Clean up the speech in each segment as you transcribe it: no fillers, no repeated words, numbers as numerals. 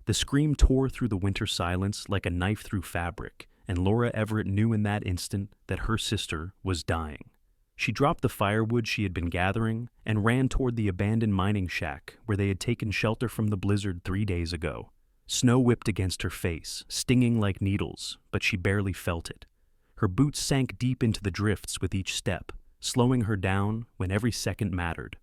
The scream tore through the winter silence like a knife through fabric, and Laura Everett knew in that instant that her sister was dying. She dropped the firewood she had been gathering and ran toward the abandoned mining shack where they had taken shelter from the blizzard 3 days ago. Snow whipped against her face, stinging like needles, but she barely felt it. Her boots sank deep into the drifts with each step, slowing her down when every second mattered.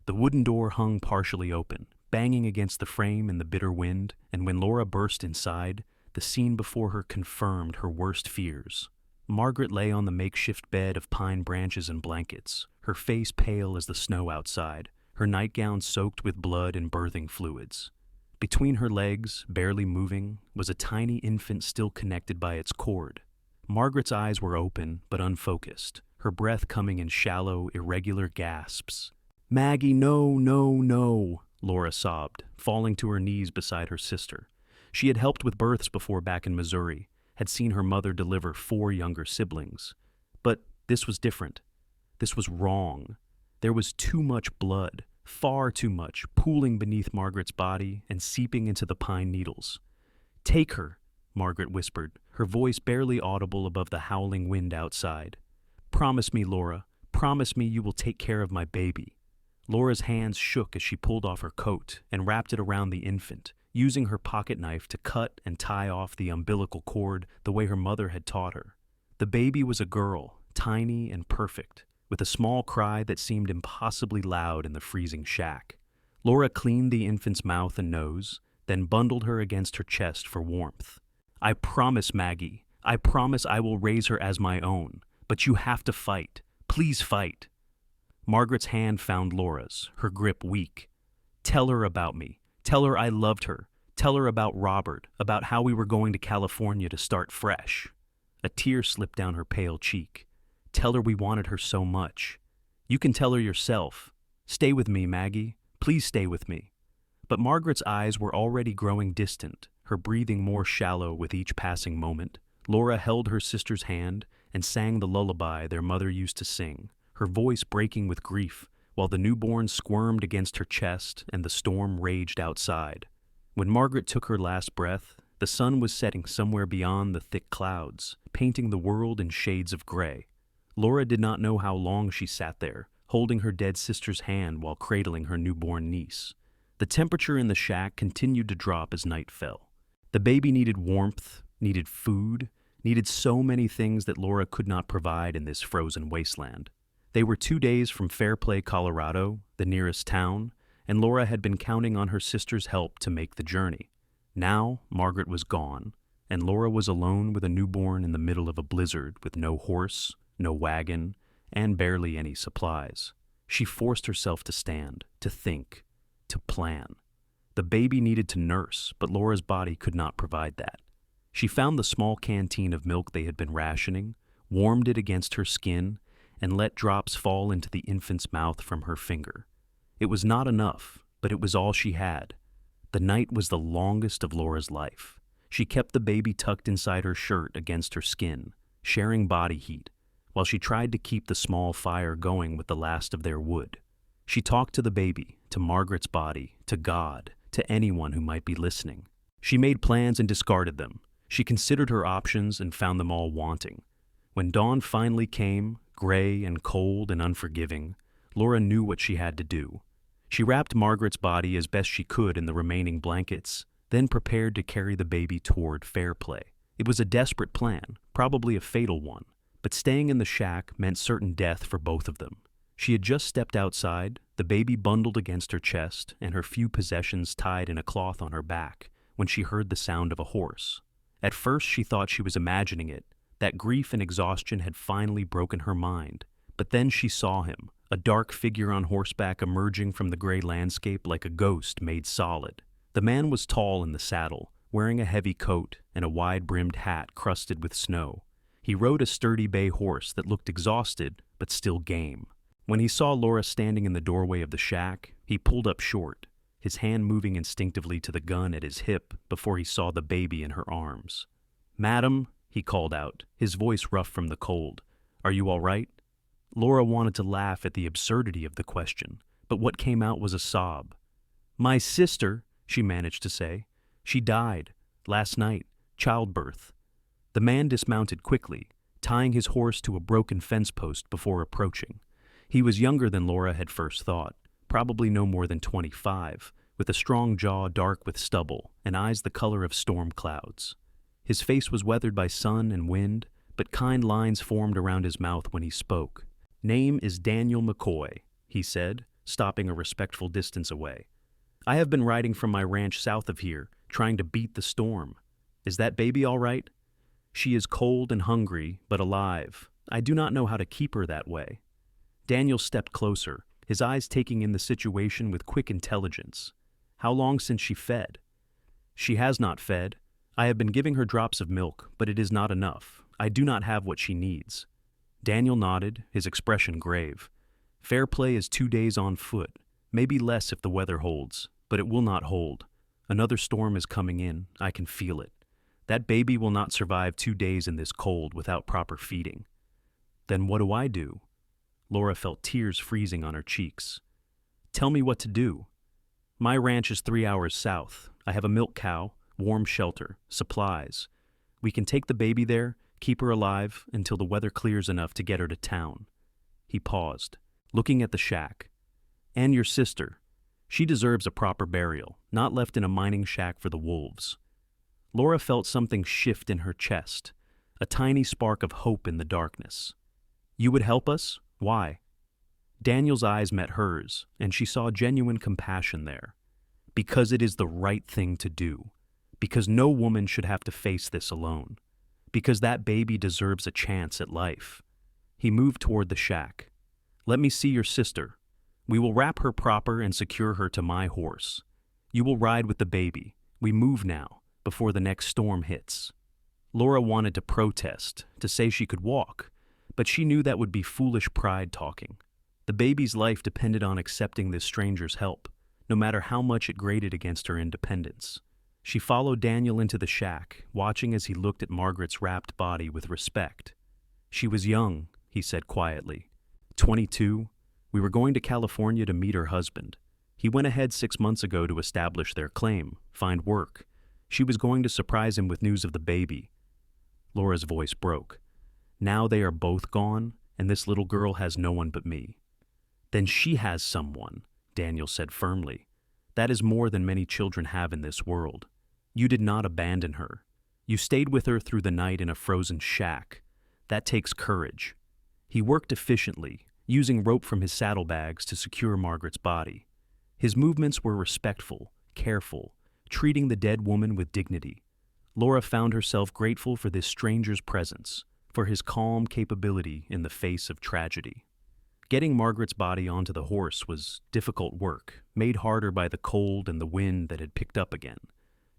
The wooden door hung partially open, banging against the frame in the bitter wind, and when Laura burst inside, the scene before her confirmed her worst fears. Margaret lay on the makeshift bed of pine branches and blankets, her face pale as the snow outside, her nightgown soaked with blood and birthing fluids. Between her legs, barely moving, was a tiny infant still connected by its cord. Margaret's eyes were open but unfocused, her breath coming in shallow, irregular gasps. "Maggie, no, no, no," Laura sobbed, falling to her knees beside her sister. She had helped with births before back in Missouri, had seen her mother deliver 4 younger siblings. But this was different. This was wrong. There was too much blood, far too much, pooling beneath Margaret's body and seeping into the pine needles. "Take her," Margaret whispered, her voice barely audible above the howling wind outside. "Promise me, Laura. Promise me you will take care of my baby." Laura's hands shook as she pulled off her coat and wrapped it around the infant, using her pocket knife to cut and tie off the umbilical cord the way her mother had taught her. The baby was a girl, tiny and perfect, with a small cry that seemed impossibly loud in the freezing shack. Laura cleaned the infant's mouth and nose, then bundled her against her chest for warmth. "I promise, Maggie. I promise I will raise her as my own. But you have to fight. Please fight." Margaret's hand found Laura's, her grip weak. "Tell her about me. Tell her I loved her. Tell her about Robert, about how we were going to California to start fresh." A tear slipped down her pale cheek. "Tell her we wanted her so much. You can tell her yourself. Stay with me, Maggie. Please stay with me." But Margaret's eyes were already growing distant, her breathing more shallow with each passing moment. Laura held her sister's hand and sang the lullaby their mother used to sing, her voice breaking with grief, while the newborn squirmed against her chest and the storm raged outside. When Margaret took her last breath, the sun was setting somewhere beyond the thick clouds, painting the world in shades of gray. Laura did not know how long she sat there, holding her dead sister's hand while cradling her newborn niece. The temperature in the shack continued to drop as night fell. The baby needed warmth, needed food, needed so many things that Laura could not provide in this frozen wasteland. They were 2 days from Fairplay, Colorado, the nearest town, and Laura had been counting on her sister's help to make the journey. Now, Margaret was gone, and Laura was alone with a newborn in the middle of a blizzard with no horse, no wagon, and barely any supplies. She forced herself to stand, to think, to plan. The baby needed to nurse, but Laura's body could not provide that. She found the small canteen of milk they had been rationing, warmed it against her skin, and let drops fall into the infant's mouth from her finger. It was not enough, but it was all she had. The night was the longest of Laura's life. She kept the baby tucked inside her shirt against her skin, sharing body heat, while she tried to keep the small fire going with the last of their wood. She talked to the baby, to Margaret's body, to God, to anyone who might be listening. She made plans and discarded them. She considered her options and found them all wanting. When dawn finally came, gray and cold and unforgiving, Laura knew what she had to do. She wrapped Margaret's body as best she could in the remaining blankets, then prepared to carry the baby toward Fairplay. It was a desperate plan, probably a fatal one, but staying in the shack meant certain death for both of them. She had just stepped outside, the baby bundled against her chest and her few possessions tied in a cloth on her back, when she heard the sound of a horse. At first she thought she was imagining it, that grief and exhaustion had finally broken her mind. But then she saw him, a dark figure on horseback emerging from the gray landscape like a ghost made solid. The man was tall in the saddle, wearing a heavy coat and a wide-brimmed hat crusted with snow. He rode a sturdy bay horse that looked exhausted but still game. When he saw Laura standing in the doorway of the shack, he pulled up short, his hand moving instinctively to the gun at his hip before he saw the baby in her arms. "Madam," he called out, his voice rough from the cold, "are you all right?" Laura wanted to laugh at the absurdity of the question, but what came out was a sob. "My sister," she managed to say. She died. Last night. Childbirth. The man dismounted quickly, tying his horse to a broken fence post before approaching. He was younger than Laura had first thought, probably no more than 25, with a strong jaw dark with stubble and eyes the color of storm clouds. His face was weathered by sun and wind, but kind lines formed around his mouth when he spoke. "Name is Daniel McCoy," he said, stopping a respectful distance away. "I have been riding from my ranch south of here, trying to beat the storm. Is that baby all right? She is cold and hungry, but alive. I do not know how to keep her that way." Daniel stepped closer, his eyes taking in the situation with quick intelligence. "How long since she fed?" "She has not fed. I have been giving her drops of milk, but it is not enough. I do not have what she needs." Daniel nodded, his expression grave. "Fair play is 2 days on foot, maybe less if the weather holds, but it will not hold. Another storm is coming in, I can feel it. That baby will not survive 2 days in this cold without proper feeding." "Then what do I do?" Laura felt tears freezing on her cheeks. "Tell me what to do." "My ranch is 3 hours south. I have a milk cow, warm shelter, supplies. We can take the baby there, keep her alive until the weather clears enough to get her to town." He paused, looking at the shack. "And your sister. She deserves a proper burial, not left in a mining shack for the wolves." Laura felt something shift in her chest, a tiny spark of hope in the darkness. "You would help us? Why?" Daniel's eyes met hers, and she saw genuine compassion there. "Because it is the right thing to do. Because no woman should have to face this alone. Because that baby deserves a chance at life." He moved toward the shack. "Let me see your sister. We will wrap her proper and secure her to my horse. You will ride with the baby. We move now, before the next storm hits." Laura wanted to protest, to say she could walk, but she knew that would be foolish pride talking. The baby's life depended on accepting this stranger's help, no matter how much it grated against her independence. She followed Daniel into the shack, watching as he looked at Margaret's wrapped body with respect. "She was young," he said quietly. 22. We were going to California to meet her husband. He went ahead 6 months ago to establish their claim, find work. She was going to surprise him with news of the baby." Laura's voice broke. "Now they are both gone, and this little girl has no one but me." "Then she has someone," Daniel said firmly. "That is more than many children have in this world. You did not abandon her. You stayed with her through the night in a frozen shack. That takes courage." He worked efficiently, using rope from his saddlebags to secure Margaret's body. His movements were respectful, careful, treating the dead woman with dignity. Laura found herself grateful for this stranger's presence, for his calm capability in the face of tragedy. Getting Margaret's body onto the horse was difficult work, made harder by the cold and the wind that had picked up again.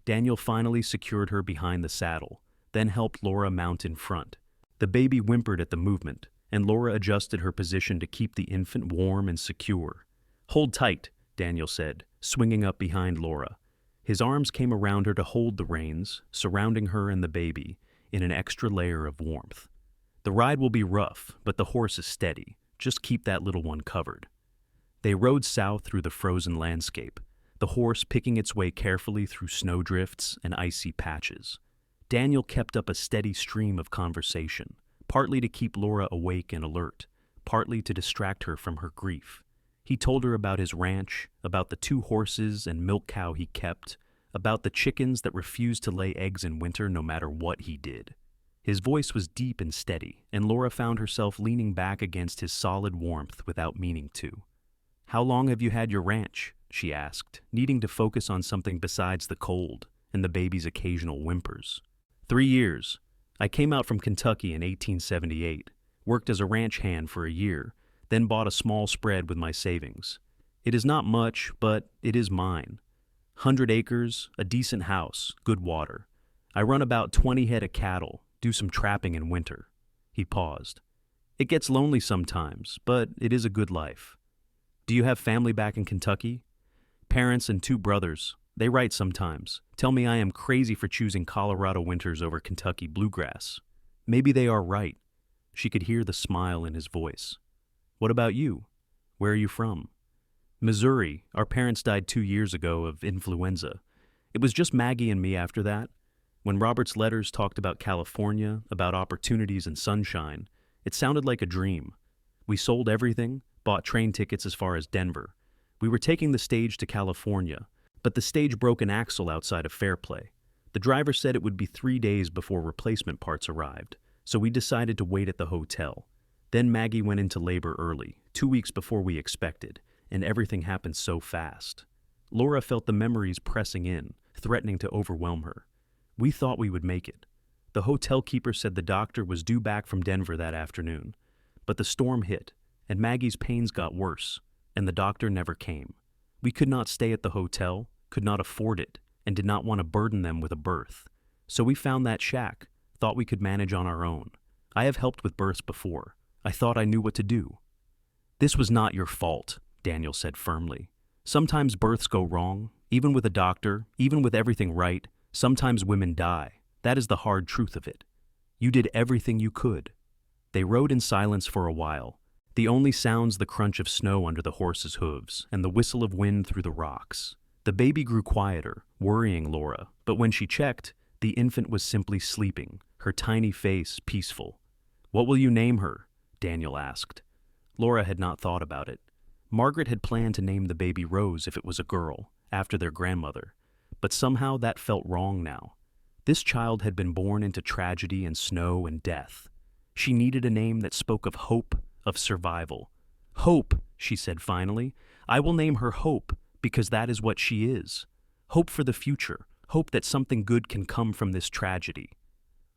Daniel finally secured her behind the saddle, then helped Laura mount in front. The baby whimpered at the movement, and Laura adjusted her position to keep the infant warm and secure. "Hold tight," Daniel said, swinging up behind Laura. His arms came around her to hold the reins, surrounding her and the baby in an extra layer of warmth. "The ride will be rough, but the horse is steady. Just keep that little one covered." They rode south through the frozen landscape, the horse picking its way carefully through snowdrifts and icy patches. Daniel kept up a steady stream of conversation, partly to keep Laura awake and alert, partly to distract her from her grief. He told her about his ranch, about the 2 horses and milk cow he kept, about the chickens that refused to lay eggs in winter no matter what he did. His voice was deep and steady, and Laura found herself leaning back against his solid warmth without meaning to. "How long have you had your ranch?" she asked, needing to focus on something besides the cold and the baby's occasional whimpers. 3 years. I came out from Kentucky in 1878, worked as a ranch hand for a year, then bought a small spread with my savings. It is not much, but it is mine. 100 acres, a decent house, good water. I run about 20 head of cattle, do some trapping in winter." He paused. "It gets lonely sometimes, but it is a good life." "Do you have family back in Kentucky?" "Parents and 2 brothers. They write sometimes, tell me I am crazy for choosing Colorado winters over Kentucky bluegrass. Maybe they are right." She could hear the smile in his voice. "What about you? Where are you from?" "Missouri. Our parents died 2 years ago of influenza. It was just Maggie and me after that. When Robert's letters talked about California, about opportunities and sunshine, it sounded like a dream. We sold everything, bought train tickets as far as Denver. We were taking the stage to California, but the stage broke an axle outside of Fairplay. The driver said it would be 3 days before replacement parts arrived, so we decided to wait at the hotel. Then Maggie went into labor early, 2 weeks before we expected, and everything happened so fast. Laura felt the memories pressing in, threatening to overwhelm her. We thought we would make it. The hotel keeper said the doctor was due back from Denver that afternoon. But the storm hit, and Maggie's pains got worse, and the doctor never came. We could not stay at the hotel, could not afford it, and did not want to burden them with a birth. So we found that shack, thought we could manage on our own. I have helped with births before. I thought I knew what to do. This was not your fault, Daniel said firmly. Sometimes births go wrong, even with a doctor, even with everything right. Sometimes women die. That is the hard truth of it. You did everything you could. They rode in silence for a while. The only sounds the crunch of snow under the horses' hooves and the whistle of wind through the rocks. The baby grew quieter, worrying Laura, but when she checked, the infant was simply sleeping, her tiny face peaceful. "What will you name her?" Daniel asked. Laura had not thought about it. Margaret had planned to name the baby Rose if it was a girl, after their grandmother. But somehow that felt wrong now. This child had been born into tragedy and snow and death. She needed a name that spoke of hope, of survival. "Hope," she said finally. "I will name her Hope because that is what she is. Hope for the future, hope that something good can come from this tragedy."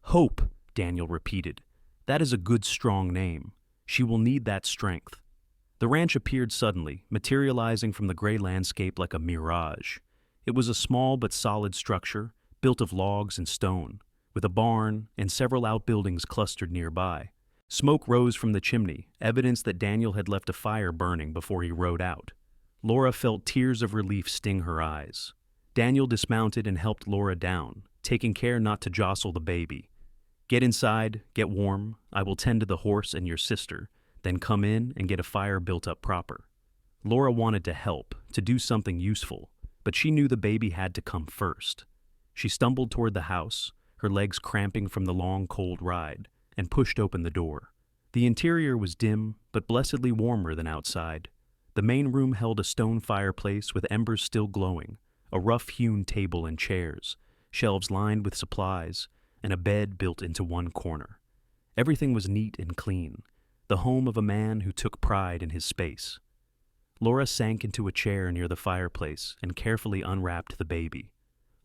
"Hope," Daniel repeated. "That is a good, strong name. She will need that strength." The ranch appeared suddenly, materializing from the gray landscape like a mirage. It was a small but solid structure, built of logs and stone, with a barn and several outbuildings clustered nearby. Smoke rose from the chimney, evidence that Daniel had left a fire burning before he rode out. Laura felt tears of relief sting her eyes. Daniel dismounted and helped Laura down, taking care not to jostle the baby. "Get inside, get warm. I will tend to the horse and your sister, then come in and get a fire built up proper." Laura wanted to help, to do something useful, but she knew the baby had to come first. She stumbled toward the house, her legs cramping from the long, cold ride, and pushed open the door. The interior was dim, but blessedly warmer than outside. The main room held a stone fireplace with embers still glowing, a rough-hewn table and chairs, shelves lined with supplies, and a bed built into one corner. Everything was neat and clean, the home of a man who took pride in his space. Laura sank into a chair near the fireplace and carefully unwrapped the baby.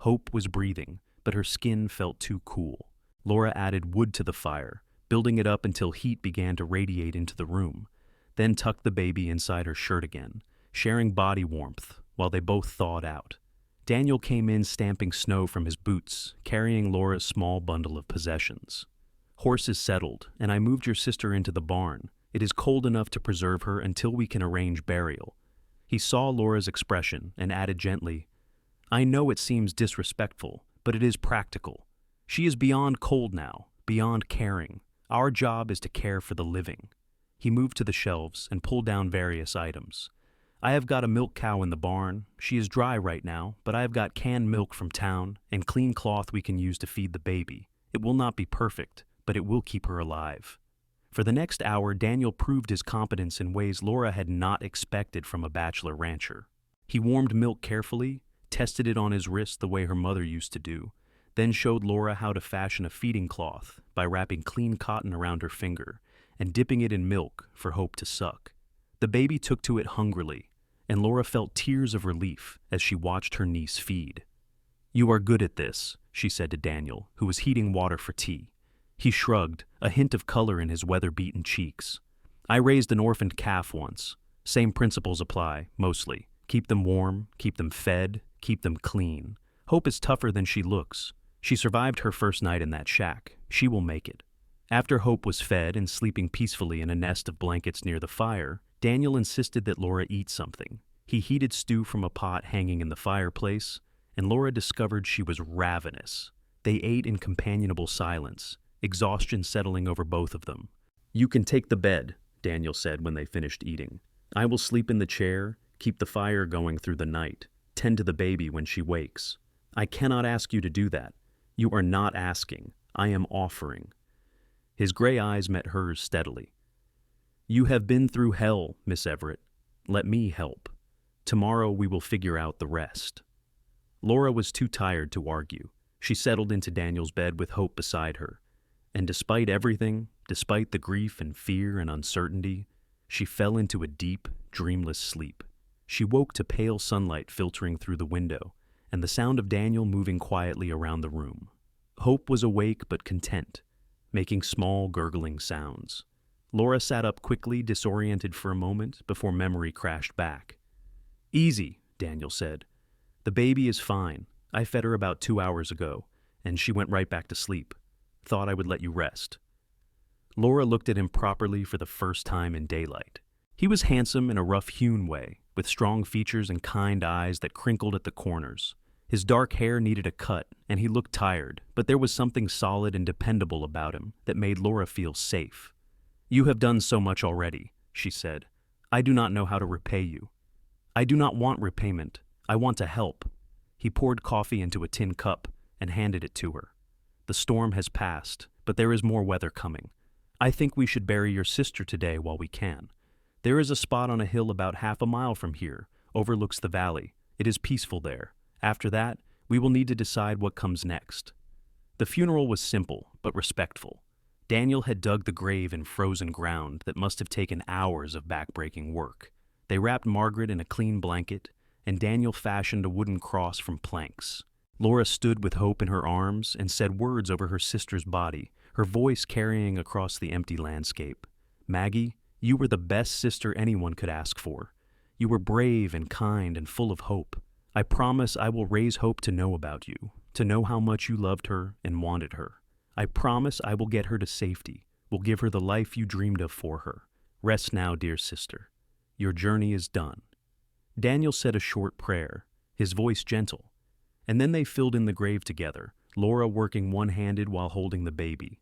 Hope was breathing, but her skin felt too cool. Laura added wood to the fire, building it up until heat began to radiate into the room, then tucked the baby inside her shirt again, sharing body warmth while they both thawed out. Daniel came in stamping snow from his boots, carrying Laura's small bundle of possessions. "Horses settled, and I moved your sister into the barn. It is cold enough to preserve her until we can arrange burial." He saw Laura's expression and added gently, "I know it seems disrespectful, but it is practical. She is beyond cold now, beyond caring. Our job is to care for the living." He moved to the shelves and pulled down various items. "I have got a milk cow in the barn. She is dry right now, but I have got canned milk from town and clean cloth we can use to feed the baby. It will not be perfect, but it will keep her alive." For the next hour, Daniel proved his competence in ways Laura had not expected from a bachelor rancher. He warmed milk carefully, tested it on his wrist the way her mother used to do, then showed Laura how to fashion a feeding cloth by wrapping clean cotton around her finger and dipping it in milk for Hope to suck. The baby took to it hungrily, and Laura felt tears of relief as she watched her niece feed. "You are good at this," she said to Daniel, who was heating water for tea. He shrugged, a hint of color in his weather-beaten cheeks. "I raised an orphaned calf once. Same principles apply, mostly. Keep them warm, keep them fed, keep them clean. Hope is tougher than she looks. She survived her first night in that shack. She will make it." After Hope was fed and sleeping peacefully in a nest of blankets near the fire, Daniel insisted that Laura eat something. He heated stew from a pot hanging in the fireplace, and Laura discovered she was ravenous. They ate in companionable silence, exhaustion settling over both of them. "You can take the bed," Daniel said when they finished eating. "I will sleep in the chair, keep the fire going through the night, tend to the baby when she wakes. I cannot ask you to do that. You are not asking. I am offering. His gray eyes met hers steadily. You have been through hell, Miss Everett. Let me help. Tomorrow we will figure out the rest. Laura was too tired to argue. She settled into Daniel's bed with Hope beside her. And despite everything, despite the grief and fear and uncertainty, she fell into a deep, dreamless sleep. She woke to pale sunlight filtering through the window and the sound of Daniel moving quietly around the room. Hope was awake but content, making small, gurgling sounds. Laura sat up quickly, disoriented for a moment, before memory crashed back. Easy, Daniel said. The baby is fine. I fed her about 2 hours ago, and she went right back to sleep. Thought I would let you rest. Laura looked at him properly for the first time in daylight. He was handsome in a rough-hewn way, with strong features and kind eyes that crinkled at the corners. His dark hair needed a cut, and he looked tired, but there was something solid and dependable about him that made Laura feel safe. You have done so much already, she said. I do not know how to repay you. I do not want repayment. I want to help. He poured coffee into a tin cup and handed it to her. The storm has passed, but there is more weather coming. I think we should bury your sister today while we can. There is a spot on a hill about half a mile from here, overlooks the valley. It is peaceful there. After that, we will need to decide what comes next. The funeral was simple, but respectful. Daniel had dug the grave in frozen ground that must have taken hours of backbreaking work. They wrapped Margaret in a clean blanket, and Daniel fashioned a wooden cross from planks. Laura stood with Hope in her arms and said words over her sister's body, her voice carrying across the empty landscape. Maggie, you were the best sister anyone could ask for. You were brave and kind and full of hope. I promise I will raise Hope to know about you, to know how much you loved her and wanted her. I promise I will get her to safety, will give her the life you dreamed of for her. Rest now, dear sister. Your journey is done. Daniel said a short prayer, his voice gentle, and then they filled in the grave together, Laura working one-handed while holding the baby.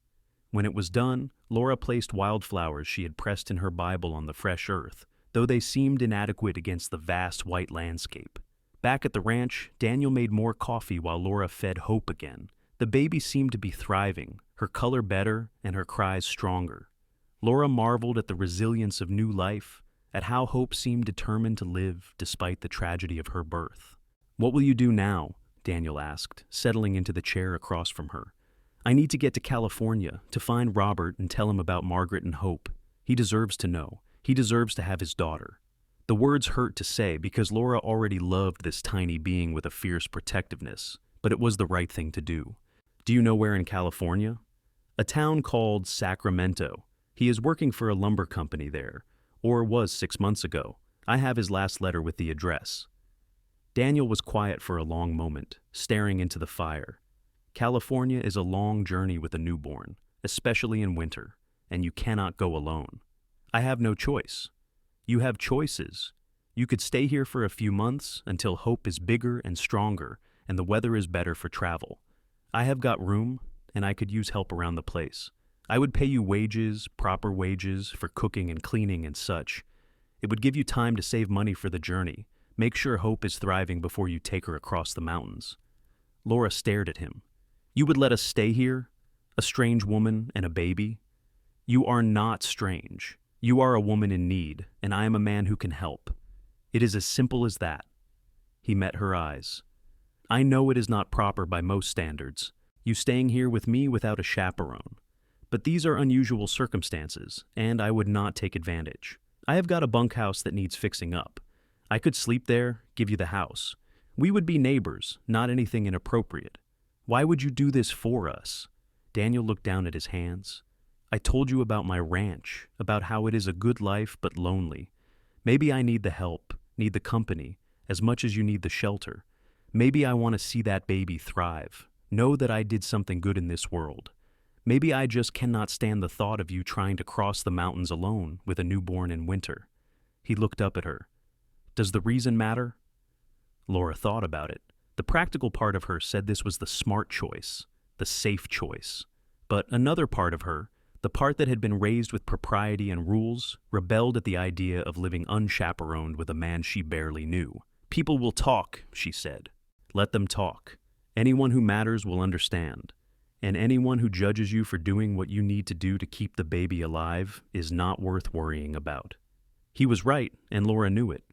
When it was done, Laura placed wildflowers she had pressed in her Bible on the fresh earth, though they seemed inadequate against the vast white landscape. Back at the ranch, Daniel made more coffee while Laura fed Hope again. The baby seemed to be thriving, her color better and her cries stronger. Laura marveled at the resilience of new life, at how Hope seemed determined to live despite the tragedy of her birth. What will you do now? Daniel asked, settling into the chair across from her. I need to get to California, to find Robert and tell him about Margaret and Hope. He deserves to know. He deserves to have his daughter. The words hurt to say because Laura already loved this tiny being with a fierce protectiveness, but it was the right thing to do. Do you know where in California? A town called Sacramento. He is working for a lumber company there, or was 6 months ago. I have his last letter with the address. Daniel was quiet for a long moment, staring into the fire. California is a long journey with a newborn, especially in winter, and you cannot go alone. I have no choice. You have choices. You could stay here for a few months until Hope is bigger and stronger and the weather is better for travel. I have got room, and I could use help around the place. I would pay you wages, proper wages, for cooking and cleaning and such. It would give you time to save money for the journey. Make sure Hope is thriving before you take her across the mountains. Laura stared at him. You would let us stay here? A strange woman and a baby? You are not strange. You are a woman in need, and I am a man who can help. It is as simple as that. He met her eyes. I know it is not proper by most standards, you staying here with me without a chaperone. But these are unusual circumstances, and I would not take advantage. I have got a bunkhouse that needs fixing up. I could sleep there, give you the house. We would be neighbors, not anything inappropriate. Why would you do this for us? Daniel looked down at his hands. I told you about my ranch, about how it is a good life but lonely. Maybe I need the help, need the company, as much as you need the shelter. Maybe I want to see that baby thrive, know that I did something good in this world. Maybe I just cannot stand the thought of you trying to cross the mountains alone with a newborn in winter. He looked up at her. Does the reason matter? Laura thought about it. The practical part of her said this was the smart choice, the safe choice. But another part of her, the part that had been raised with propriety and rules, rebelled at the idea of living unchaperoned with a man she barely knew. People will talk, she said. Let them talk. Anyone who matters will understand. And anyone who judges you for doing what you need to do to keep the baby alive is not worth worrying about. He was right, and Laura knew it.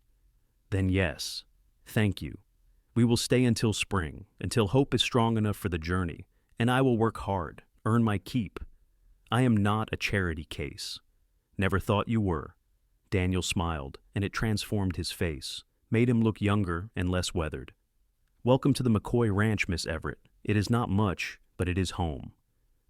Then yes, thank you. We will stay until spring, until hope is strong enough for the journey, and I will work hard, earn my keep. I am not a charity case. Never thought you were. Daniel smiled, and it transformed his face, made him look younger and less weathered. Welcome to the McCoy Ranch, Miss Everett. It is not much, but it is home.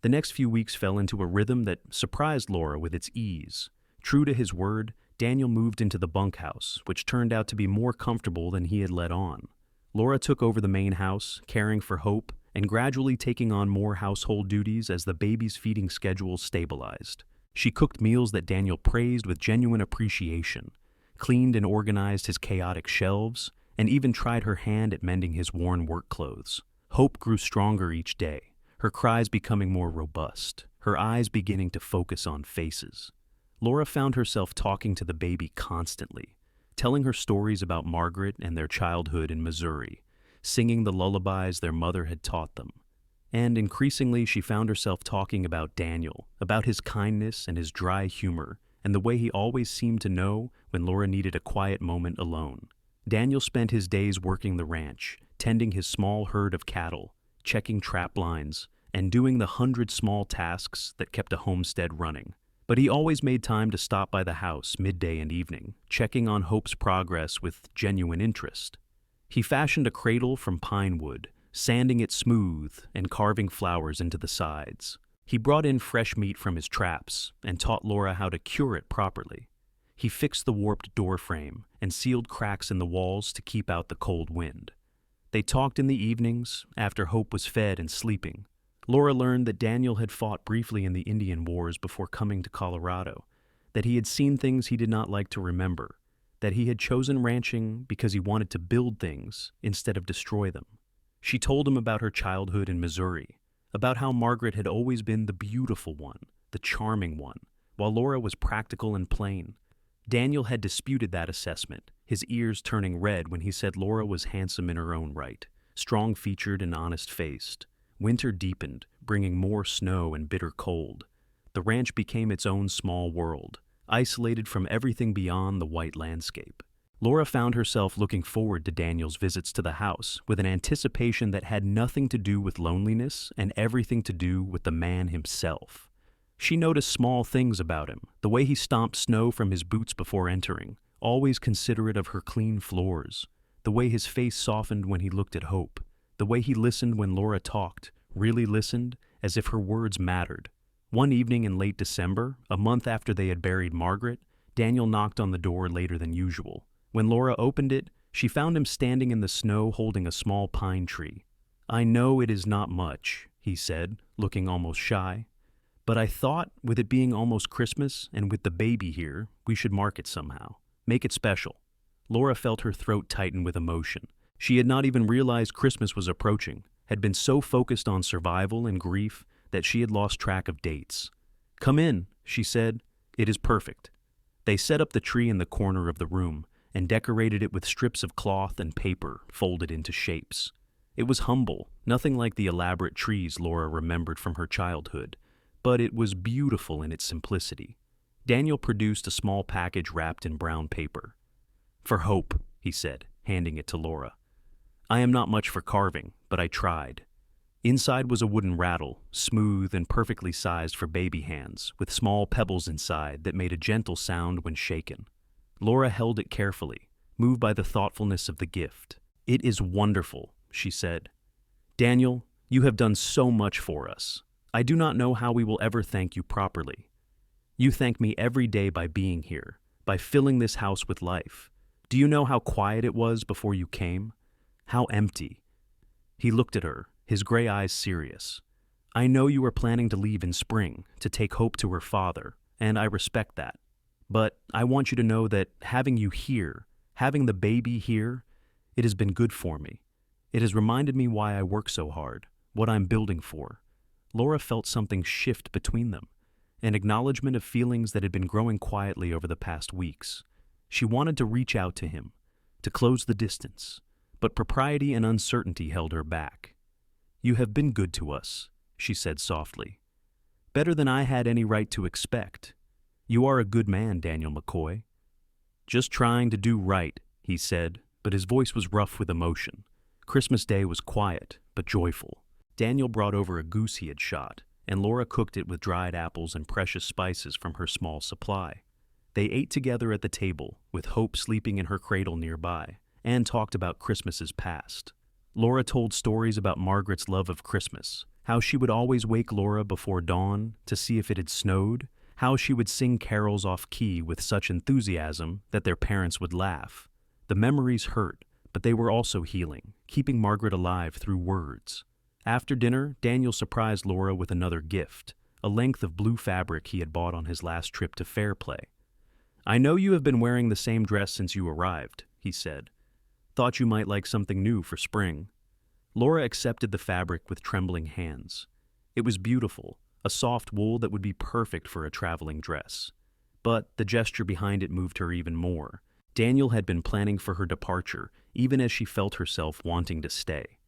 The next few weeks fell into a rhythm that surprised Laura with its ease. True to his word, Daniel moved into the bunkhouse, which turned out to be more comfortable than he had let on. Laura took over the main house, caring for Hope, and gradually taking on more household duties as the baby's feeding schedule stabilized. She cooked meals that Daniel praised with genuine appreciation, cleaned and organized his chaotic shelves, and even tried her hand at mending his worn work clothes. Hope grew stronger each day, her cries becoming more robust, her eyes beginning to focus on faces. Laura found herself talking to the baby constantly, telling her stories about Margaret and their childhood in Missouri, singing the lullabies their mother had taught them. And increasingly she found herself talking about Daniel, about his kindness and his dry humor, and the way he always seemed to know when Laura needed a quiet moment alone. Daniel spent his days working the ranch, tending his small herd of cattle, checking trap lines, and doing the 100 small tasks that kept a homestead running. But he always made time to stop by the house midday and evening, checking on Hope's progress with genuine interest. He fashioned a cradle from pine wood, sanding it smooth and carving flowers into the sides. He brought in fresh meat from his traps and taught Laura how to cure it properly. He fixed the warped door frame and sealed cracks in the walls to keep out the cold wind. They talked in the evenings, after Hope was fed and sleeping. Laura learned that Daniel had fought briefly in the Indian Wars before coming to Colorado, that he had seen things he did not like to remember, that he had chosen ranching because he wanted to build things instead of destroy them. She told him about her childhood in Missouri, about how Margaret had always been the beautiful one, the charming one, while Laura was practical and plain. Daniel had disputed that assessment, his ears turning red when he said Laura was handsome in her own right, strong-featured and honest-faced. Winter deepened, bringing more snow and bitter cold. The ranch became its own small world, isolated from everything beyond the white landscape. Laura found herself looking forward to Daniel's visits to the house with an anticipation that had nothing to do with loneliness and everything to do with the man himself. She noticed small things about him, the way he stomped snow from his boots before entering, always considerate of her clean floors, the way his face softened when he looked at Hope, the way he listened when Laura talked, really listened, as if her words mattered. One evening in late December, a month after they had buried Margaret, Daniel knocked on the door later than usual. When Laura opened it, she found him standing in the snow holding a small pine tree. "I know it is not much," he said, looking almost shy, "but I thought, with it being almost Christmas and with the baby here, we should mark it somehow. Make it special." Laura felt her throat tighten with emotion. She had not even realized Christmas was approaching, had been so focused on survival and grief that she had lost track of dates. "Come in," she said. "It is perfect." They set up the tree in the corner of the room and decorated it with strips of cloth and paper folded into shapes. It was humble, nothing like the elaborate trees Laura remembered from her childhood, but it was beautiful in its simplicity. Daniel produced a small package wrapped in brown paper. "For Hope," he said, handing it to Laura. "I am not much for carving, but I tried." Inside was a wooden rattle, smooth and perfectly sized for baby hands, with small pebbles inside that made a gentle sound when shaken. Laura held it carefully, moved by the thoughtfulness of the gift. "It is wonderful," she said. "Daniel, you have done so much for us. I do not know how we will ever thank you properly. You thank me every day by being here, by filling this house with life. Do you know how quiet it was before you came? How empty?" He looked at her, his gray eyes serious. "I know you are planning to leave in spring, to take Hope to her father, and I respect that. But I want you to know that having you here, having the baby here, it has been good for me. It has reminded me why I work so hard, what I'm building for." Laura felt something shift between them, an acknowledgement of feelings that had been growing quietly over the past weeks. She wanted to reach out to him, to close the distance, but propriety and uncertainty held her back. "You have been good to us," she said softly. "Better than I had any right to expect. You are a good man, Daniel McCoy." "Just trying to do right," he said, but his voice was rough with emotion. Christmas Day was quiet, but joyful. Daniel brought over a goose he had shot, and Laura cooked it with dried apples and precious spices from her small supply. They ate together at the table, with Hope sleeping in her cradle nearby, and talked about Christmases past. Laura told stories about Margaret's love of Christmas, how she would always wake Laura before dawn to see if it had snowed, how she would sing carols off-key with such enthusiasm that their parents would laugh. The memories hurt, but they were also healing, keeping Margaret alive through words. After dinner, Daniel surprised Laura with another gift, a length of blue fabric he had bought on his last trip to Fairplay. "I know you have been wearing the same dress since you arrived," he said. "Thought you might like something new for spring." Laura accepted the fabric with trembling hands. It was beautiful, a soft wool that would be perfect for a traveling dress. But the gesture behind it moved her even more. Daniel had been planning for her departure, even as she felt herself wanting to stay.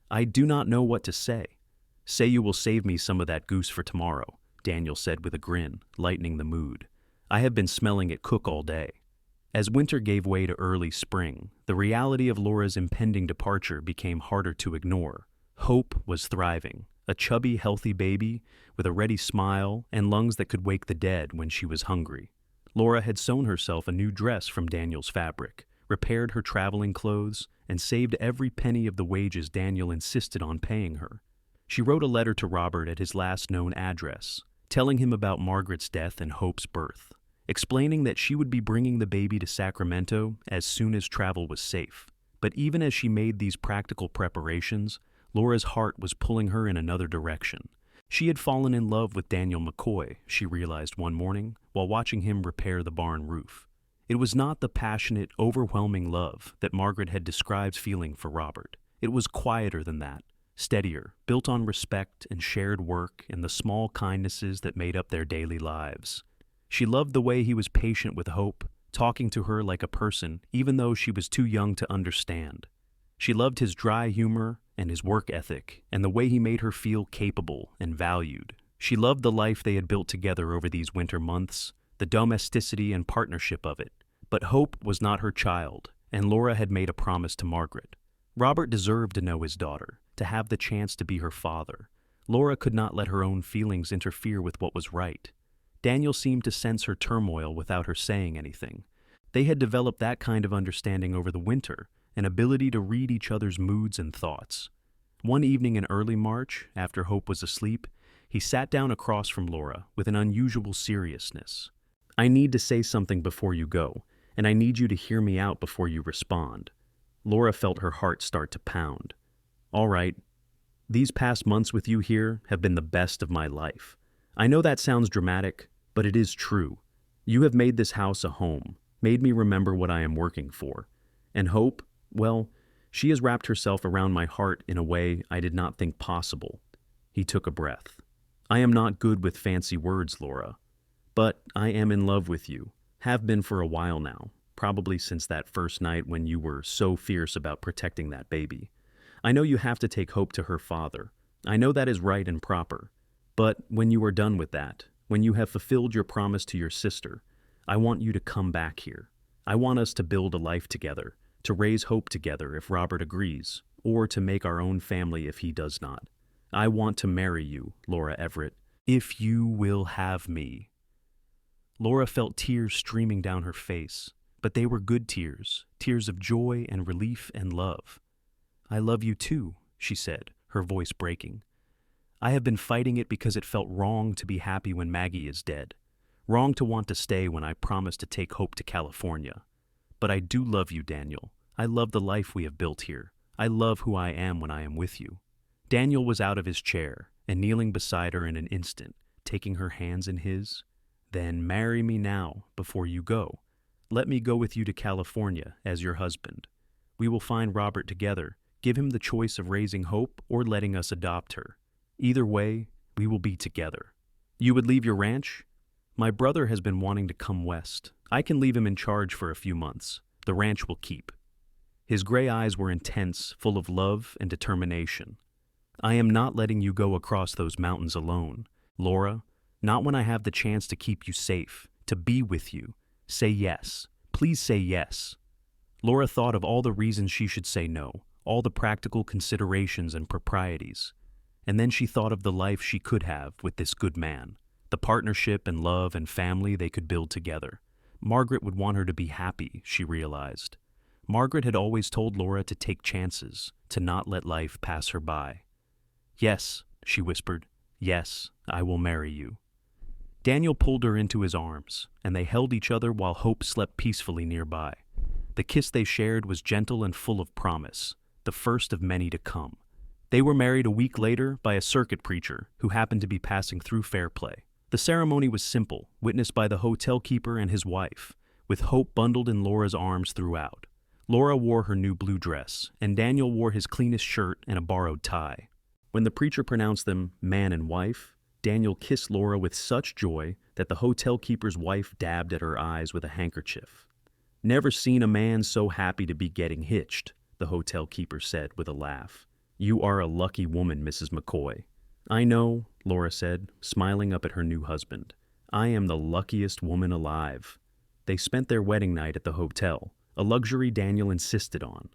"I do not know what to say." "Say you will save me some of that goose for tomorrow," Daniel said with a grin, lightening the mood. "I have been smelling it cook all day." As winter gave way to early spring, the reality of Laura's impending departure became harder to ignore. Hope was thriving, a chubby, healthy baby with a ready smile and lungs that could wake the dead when she was hungry. Laura had sewn herself a new dress from Daniel's fabric, repaired her traveling clothes, and saved every penny of the wages Daniel insisted on paying her. She wrote a letter to Robert at his last known address, telling him about Margaret's death and Hope's birth, explaining that she would be bringing the baby to Sacramento as soon as travel was safe. But even as she made these practical preparations, Laura's heart was pulling her in another direction. She had fallen in love with Daniel McCoy, she realized one morning, while watching him repair the barn roof. It was not the passionate, overwhelming love that Margaret had described feeling for Robert. It was quieter than that, steadier, built on respect and shared work and the small kindnesses that made up their daily lives. She loved the way he was patient with Hope, talking to her like a person, even though she was too young to understand. She loved his dry humor and his work ethic, and the way he made her feel capable and valued. She loved the life they had built together over these winter months, the domesticity and partnership of it. But Hope was not her child, and Laura had made a promise to Margaret. Robert deserved to know his daughter, to have the chance to be her father. Laura could not let her own feelings interfere with what was right. Daniel seemed to sense her turmoil without her saying anything. They had developed that kind of understanding over the winter, an ability to read each other's moods and thoughts. One evening in early March, after Hope was asleep, he sat down across from Laura with an unusual seriousness. "I need to say something before you go, and I need you to hear me out before you respond." Laura felt her heart start to pound. "All right. These past months with you here have been the best of my life. I know that sounds dramatic, but it is true. You have made this house a home, made me remember what I am working for. And Hope, well, she has wrapped herself around my heart in a way I did not think possible." He took a breath. "I am not good with fancy words, Laura, but I am in love with you, have been for a while now, probably since that first night when you were so fierce about protecting that baby. I know you have to take Hope to her father. I know that is right and proper. But when you are done with that, when you have fulfilled your promise to your sister, I want you to come back here. I want us to build a life together, to raise Hope together if Robert agrees, or to make our own family if he does not. I want to marry you, Laura Everett, if you will have me." Laura felt tears streaming down her face, but they were good tears, tears of joy and relief and love. "I love you too," she said, her voice breaking. "I have been fighting it because it felt wrong to be happy when Maggie is dead, wrong to want to stay when I promised to take Hope to California. But I do love you, Daniel. I love the life we have built here. I love who I am when I am with you." Daniel was out of his chair and kneeling beside her in an instant, taking her hands in his. "Then marry me now, before you go. Let me go with you to California as your husband. We will find Robert together, give him the choice of raising Hope or letting us adopt her. Either way, we will be together. You would leave your ranch? My brother has been wanting to come west. I can leave him in charge for a few months. The ranch will keep." His gray eyes were intense, full of love and determination. I am not letting you go across those mountains alone, Laura. Not when I have the chance to keep you safe, to be with you. Say yes. Please say yes." Laura thought of all the reasons she should say no, all the practical considerations and proprieties. And then she thought of the life she could have with this good man, the partnership and love and family they could build together. Margaret would want her to be happy, she realized. Margaret had always told Laura to take chances, to not let life pass her by. "Yes," she whispered. "Yes, I will marry you." Daniel pulled her into his arms, and they held each other while Hope slept peacefully nearby. The kiss they shared was gentle and full of promise, the first of many to come. They were married a week later by a circuit preacher who happened to be passing through Fairplay. The ceremony was simple, witnessed by the hotel keeper and his wife, with Hope bundled in Laura's arms throughout. Laura wore her new blue dress, and Daniel wore his cleanest shirt and a borrowed tie. When the preacher pronounced them man and wife, Daniel kissed Laura with such joy that the hotel keeper's wife dabbed at her eyes with a handkerchief. "Never seen a man so happy to be getting hitched," the hotel keeper said with a laugh. "You are a lucky woman, Mrs. McCoy." "I know," Laura said, smiling up at her new husband. "I am the luckiest woman alive." They spent their wedding night at the hotel, a luxury Daniel insisted on.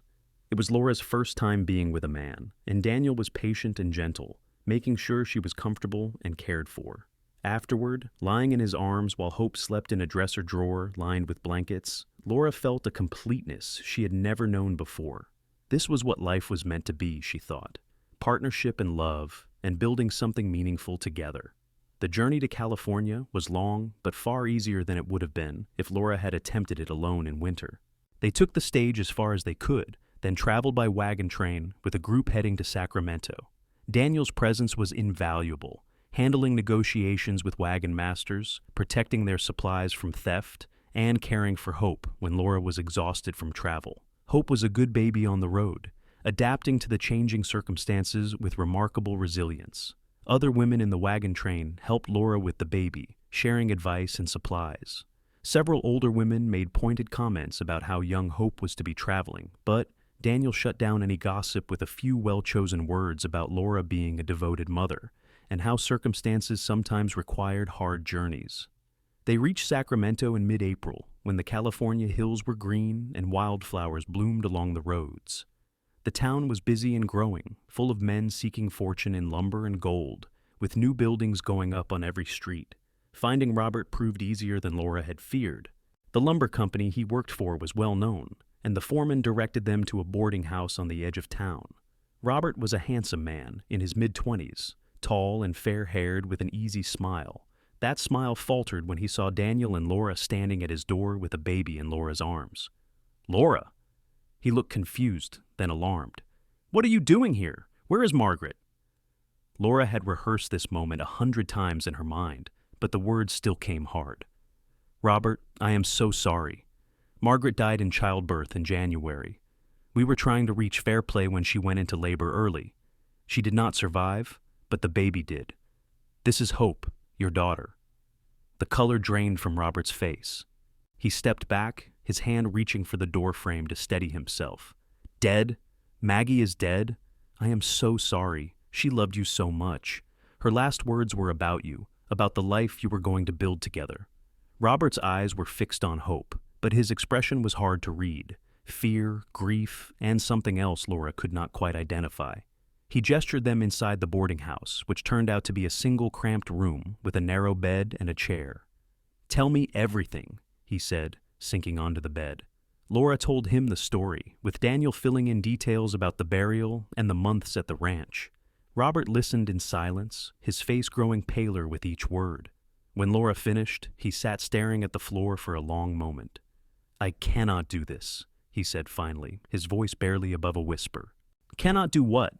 It was Laura's first time being with a man, and Daniel was patient and gentle, making sure she was comfortable and cared for. Afterward, lying in his arms while Hope slept in a dresser drawer lined with blankets, Laura felt a completeness she had never known before. This was what life was meant to be, she thought. Partnership and love, and building something meaningful together. The journey to California was long, but far easier than it would have been if Laura had attempted it alone in winter. They took the stage as far as they could, then traveled by wagon train with a group heading to Sacramento. Daniel's presence was invaluable, handling negotiations with wagon masters, protecting their supplies from theft, and caring for Hope when Laura was exhausted from travel. Hope was a good baby on the road, adapting to the changing circumstances with remarkable resilience. Other women in the wagon train helped Laura with the baby, sharing advice and supplies. Several older women made pointed comments about how young Hope was to be traveling, but Daniel shut down any gossip with a few well-chosen words about Laura being a devoted mother, and how circumstances sometimes required hard journeys. They reached Sacramento in mid-April, when the California hills were green and wildflowers bloomed along the roads. The town was busy and growing, full of men seeking fortune in lumber and gold, with new buildings going up on every street. Finding Robert proved easier than Laura had feared. The lumber company he worked for was well known, and the foreman directed them to a boarding house on the edge of town. Robert was a handsome man, in his mid-20s, tall and fair-haired with an easy smile. That smile faltered when he saw Daniel and Laura standing at his door with a baby in Laura's arms. "Laura!" He looked confused, then alarmed. "What are you doing here? Where is Margaret?" Laura had rehearsed this moment 100 times in her mind, but the words still came hard. "Robert, I am so sorry. Margaret died in childbirth in January. We were trying to reach Fairplay when she went into labor early. She did not survive, but the baby did. This is Hope, your daughter." The color drained from Robert's face. He stepped back, his hand reaching for the door frame to steady himself. "Dead? Maggie is dead? I am so sorry. She loved you so much. Her last words were about you, about the life you were going to build together." Robert's eyes were fixed on Hope, but his expression was hard to read. Fear, grief, and something else Laura could not quite identify. He gestured them inside the boarding house, which turned out to be a single cramped room with a narrow bed and a chair. "Tell me everything," he said, sinking onto the bed. Laura told him the story, with Daniel filling in details about the burial and the months at the ranch. Robert listened in silence, his face growing paler with each word. When Laura finished, he sat staring at the floor for a long moment. "I cannot do this," he said finally, his voice barely above a whisper. "Cannot do what?"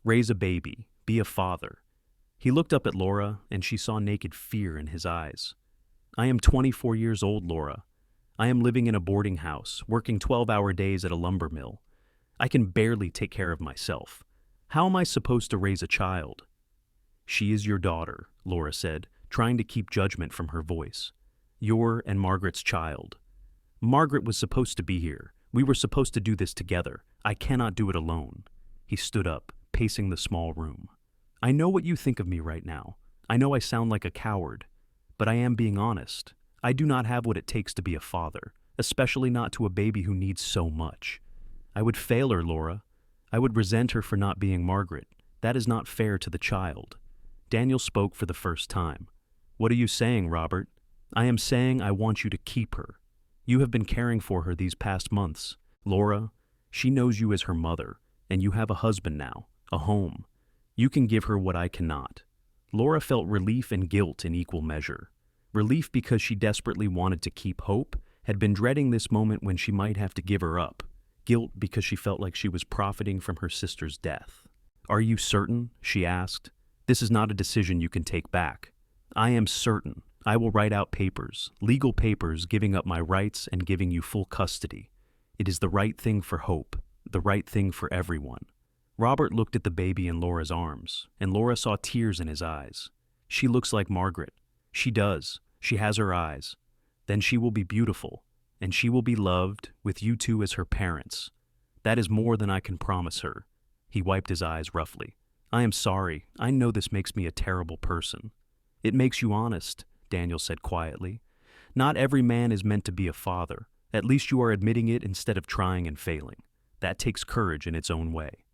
"Raise a baby, be a father." He looked up at Laura, and she saw naked fear in his eyes. "I am 24 years old, Laura. I am living in a boarding house, working 12-hour days at a lumber mill. I can barely take care of myself. How am I supposed to raise a child?" "She is your daughter," Laura said, trying to keep judgment from her voice. "Your and Margaret's child. Margaret was supposed to be here. We were supposed to do this together. I cannot do it alone." He stood up, pacing the small room. "I know what you think of me right now. I know I sound like a coward, but I am being honest. I do not have what it takes to be a father, especially not to a baby who needs so much. I would fail her, Laura. I would resent her for not being Margaret. That is not fair to the child." Daniel spoke for the first time. "What are you saying, Robert?" "I am saying I want you to keep her. You have been caring for her these past months. Laura, she knows you as her mother, and you have a husband now, a home. You can give her what I cannot." Laura felt relief and guilt in equal measure. Relief because she desperately wanted to keep Hope, had been dreading this moment when she might have to give her up. Guilt because she felt like she was profiting from her sister's death. "Are you certain?" she asked. "This is not a decision you can take back." "I am certain. I will write out papers, legal papers giving up my rights and giving you full custody. It is the right thing for Hope, the right thing for everyone." Robert looked at the baby in Laura's arms, and Laura saw tears in his eyes. "She looks like Margaret. She does. She has her eyes. Then she will be beautiful, and she will be loved, with you two as her parents. That is more than I can promise her." He wiped his eyes roughly. "I am sorry. I know this makes me a terrible person." "It makes you honest," Daniel said quietly. "Not every man is meant to be a father. At least you are admitting it instead of trying and failing. That takes courage in its own way."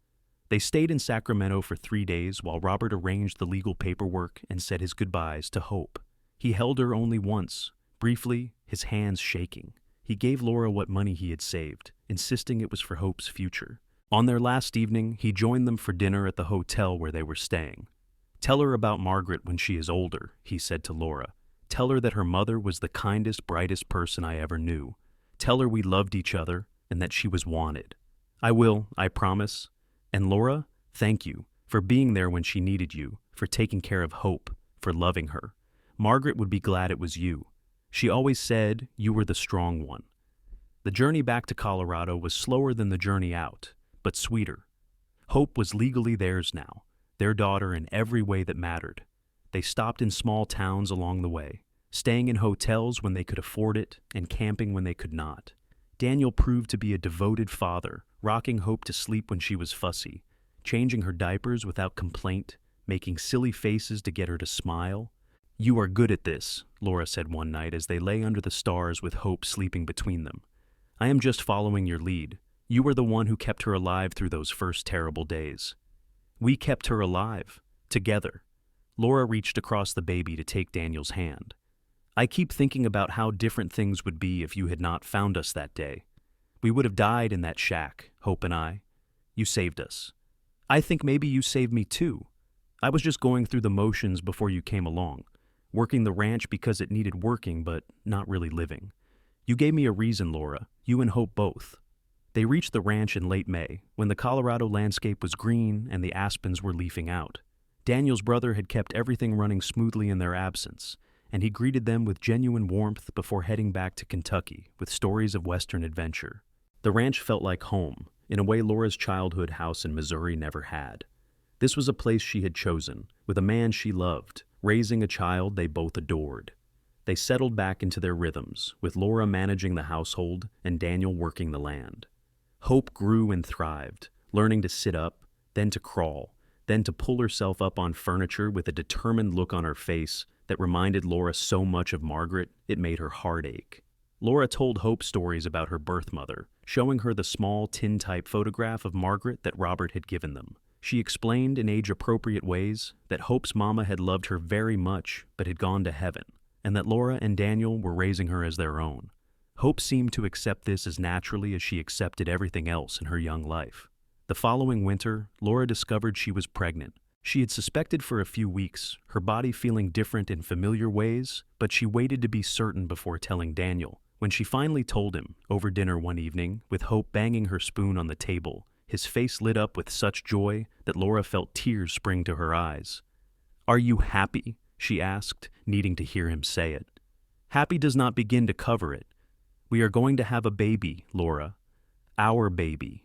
They stayed in Sacramento for 3 days while Robert arranged the legal paperwork and said his goodbyes to Hope. He held her only once, briefly, his hands shaking. He gave Laura what money he had saved, insisting it was for Hope's future. On their last evening, he joined them for dinner at the hotel where they were staying. "Tell her about Margaret when she is older," he said to Laura. "Tell her that her mother was the kindest, brightest person I ever knew. Tell her we loved each other and that she was wanted." "I will, I promise. And Laura, thank you for being there when she needed you, for taking care of Hope, for loving her. Margaret would be glad it was you. She always said you were the strong one." The journey back to Colorado was slower than the journey out, but sweeter. Hope was legally theirs now, their daughter in every way that mattered. They stopped in small towns along the way, staying in hotels when they could afford it and camping when they could not. Daniel proved to be a devoted father, rocking Hope to sleep when she was fussy, changing her diapers without complaint, making silly faces to get her to smile. "You are good at this," Laura said one night as they lay under the stars with Hope sleeping between them. "I am just following your lead. You were the one who kept her alive through those first terrible days." "We kept her alive, together." Laura reached across the baby to take Daniel's hand. "I keep thinking about how different things would be if you had not found us that day. We would have died in that shack, Hope and I. You saved us. I think maybe you saved me too. I was just going through the motions before you came along, working the ranch because it needed working but not really living. You gave me a reason, Laura, you and Hope both." They reached the ranch in late May, when the Colorado landscape was green and the aspens were leafing out. Daniel's brother had kept everything running smoothly in their absence, and he greeted them with genuine warmth before heading back to Kentucky with stories of Western adventure. The ranch felt like home, in a way Laura's childhood house in Missouri never had. This was a place she had chosen, with a man she loved, raising a child they both adored. They settled back into their rhythms, with Laura managing the household and Daniel working the land. Hope grew and thrived, learning to sit up, then to crawl, then to pull herself up on furniture with a determined look on her face that reminded Laura so much of Margaret it made her heart ache. Laura told Hope stories about her birth mother, showing her the small tin-type photograph of Margaret that Robert had given them. She explained in age-appropriate ways that Hope's mama had loved her very much but had gone to heaven, and that Laura and Daniel were raising her as their own. Hope seemed to accept this as naturally as she accepted everything else in her young life. The following winter, Laura discovered she was pregnant. She had suspected for a few weeks, her body feeling different in familiar ways, but she waited to be certain before telling Daniel. When she finally told him, over dinner one evening, with Hope banging her spoon on the table, his face lit up with such joy that Laura felt tears spring to her eyes. "Are you happy?" she asked, needing to hear him say it. "Happy does not begin to cover it. We are going to have a baby, Laura. Our baby."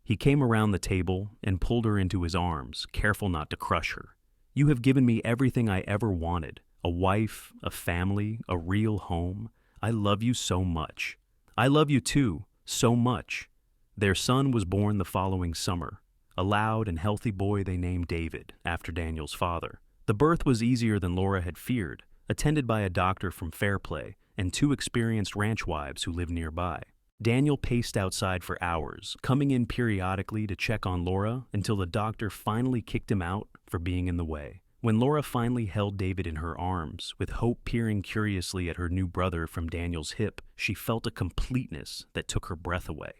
He came around the table and pulled her into his arms, careful not to crush her. "You have given me everything I ever wanted, a wife, a family, a real home. I love you so much. I love you too, so much." Their son was born the following summer. a loud and healthy boy they named David, after Daniel's father. The birth was easier than Laura had feared, attended by a doctor from Fairplay and 2 experienced ranch wives who lived nearby. Daniel paced outside for hours, coming in periodically to check on Laura until the doctor finally kicked him out for being in the way. When Laura finally held David in her arms, with Hope peering curiously at her new brother from Daniel's hip, she felt a completeness that took her breath away.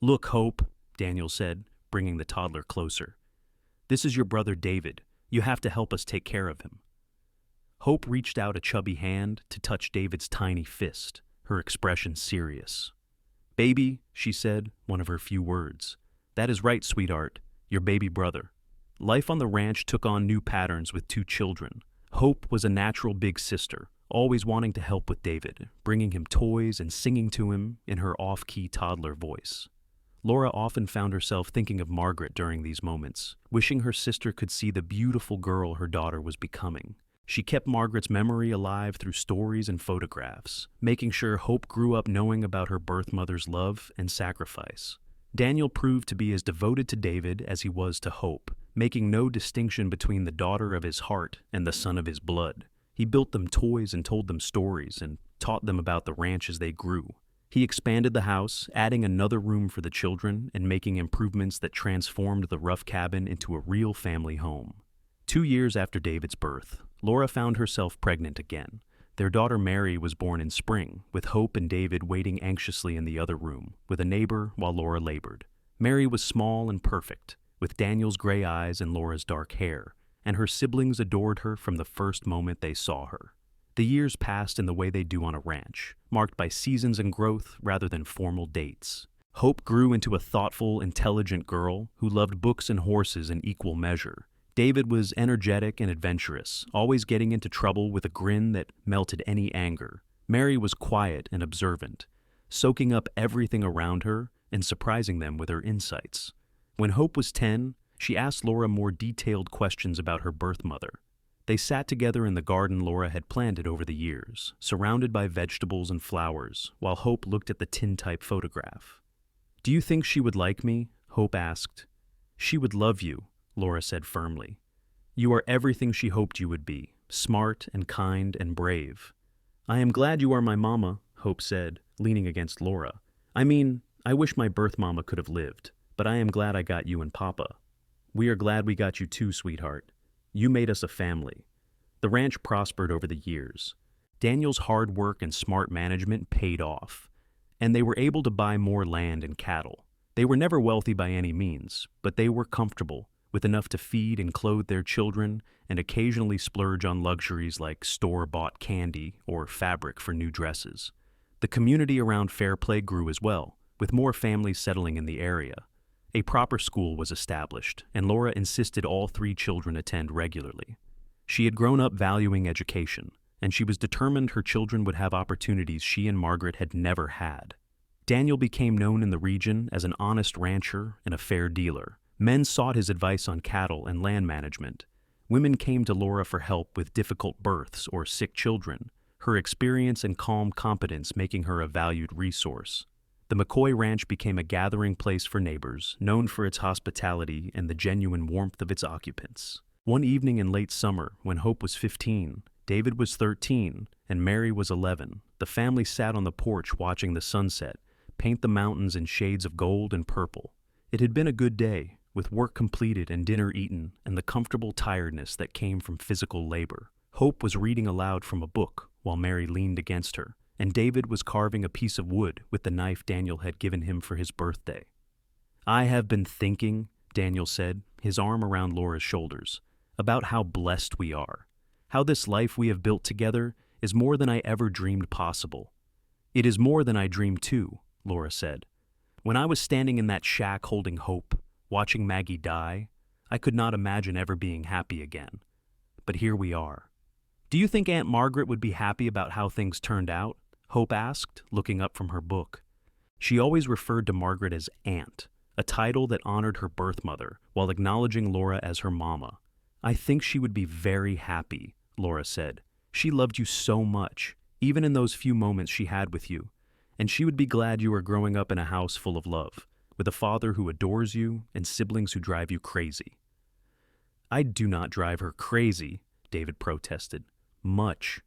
"Look, Hope," Daniel said, bringing the toddler closer. "This is your brother David. You have to help us take care of him." Hope reached out a chubby hand to touch David's tiny fist, her expression serious. "Baby," she said, one of her few words. "That is right, sweetheart, your baby brother." Life on the ranch took on new patterns with 2 children. Hope was a natural big sister, always wanting to help with David, bringing him toys and singing to him in her off-key toddler voice. Laura often found herself thinking of Margaret during these moments, wishing her sister could see the beautiful girl her daughter was becoming. She kept Margaret's memory alive through stories and photographs, making sure Hope grew up knowing about her birth mother's love and sacrifice. Daniel proved to be as devoted to David as he was to Hope, making no distinction between the daughter of his heart and the son of his blood. He built them toys and told them stories and taught them about the ranch as they grew. He expanded the house, adding another room for the children and making improvements that transformed the rough cabin into a real family home. 2 years after David's birth, Laura found herself pregnant again. Their daughter Mary was born in spring, with Hope and David waiting anxiously in the other room, with a neighbor while Laura labored. Mary was small and perfect, with Daniel's gray eyes and Laura's dark hair, and her siblings adored her from the first moment they saw her. The years passed in the way they do on a ranch, marked by seasons and growth rather than formal dates. Hope grew into a thoughtful, intelligent girl who loved books and horses in equal measure. David was energetic and adventurous, always getting into trouble with a grin that melted any anger. Mary was quiet and observant, soaking up everything around her and surprising them with her insights. When Hope was 10, she asked Laura more detailed questions about her birth mother. They sat together in the garden Laura had planted over the years, surrounded by vegetables and flowers, while Hope looked at the tin-type photograph. "Do you think she would like me?" Hope asked. "She would love you," Laura said firmly. "You are everything she hoped you would be, smart and kind and brave." "I am glad you are my mama," Hope said, leaning against Laura. I wish my birth mama could have lived, but I am glad I got you and Papa." "We are glad we got you too, sweetheart. You made us a family." The ranch prospered over the years. Daniel's hard work and smart management paid off, and they were able to buy more land and cattle. They were never wealthy by any means, but they were comfortable, with enough to feed and clothe their children and occasionally splurge on luxuries like store-bought candy or fabric for new dresses. The community around Fairplay grew as well, with more families settling in the area. A proper school was established, and Laura insisted all 3 children attend regularly. She had grown up valuing education, and she was determined her children would have opportunities she and Margaret had never had. Daniel became known in the region as an honest rancher and a fair dealer. Men sought his advice on cattle and land management. Women came to Laura for help with difficult births or sick children, her experience and calm competence making her a valued resource. The McCoy Ranch became a gathering place for neighbors, known for its hospitality and the genuine warmth of its occupants. One evening in late summer, when Hope was 15, David was 13, and Mary was 11, the family sat on the porch watching the sunset paint the mountains in shades of gold and purple. It had been a good day, with work completed and dinner eaten and the comfortable tiredness that came from physical labor. Hope was reading aloud from a book while Mary leaned against her, and David was carving a piece of wood with the knife Daniel had given him for his birthday. "I have been thinking," Daniel said, his arm around Laura's shoulders, "about how blessed we are, how this life we have built together is more than I ever dreamed possible." "It is more than I dreamed too," Laura said. "When I was standing in that shack holding Hope, watching Maggie die, I could not imagine ever being happy again. But here we are." "Do you think Aunt Margaret would be happy about how things turned out?" Hope asked, looking up from her book. She always referred to Margaret as Aunt, a title that honored her birth mother, while acknowledging Laura as her mama. "I think she would be very happy," Laura said. "She loved you so much, even in those few moments she had with you, and she would be glad you were growing up in a house full of love, with a father who adores you and siblings who drive you crazy." "I do not drive her crazy," David protested. "Much."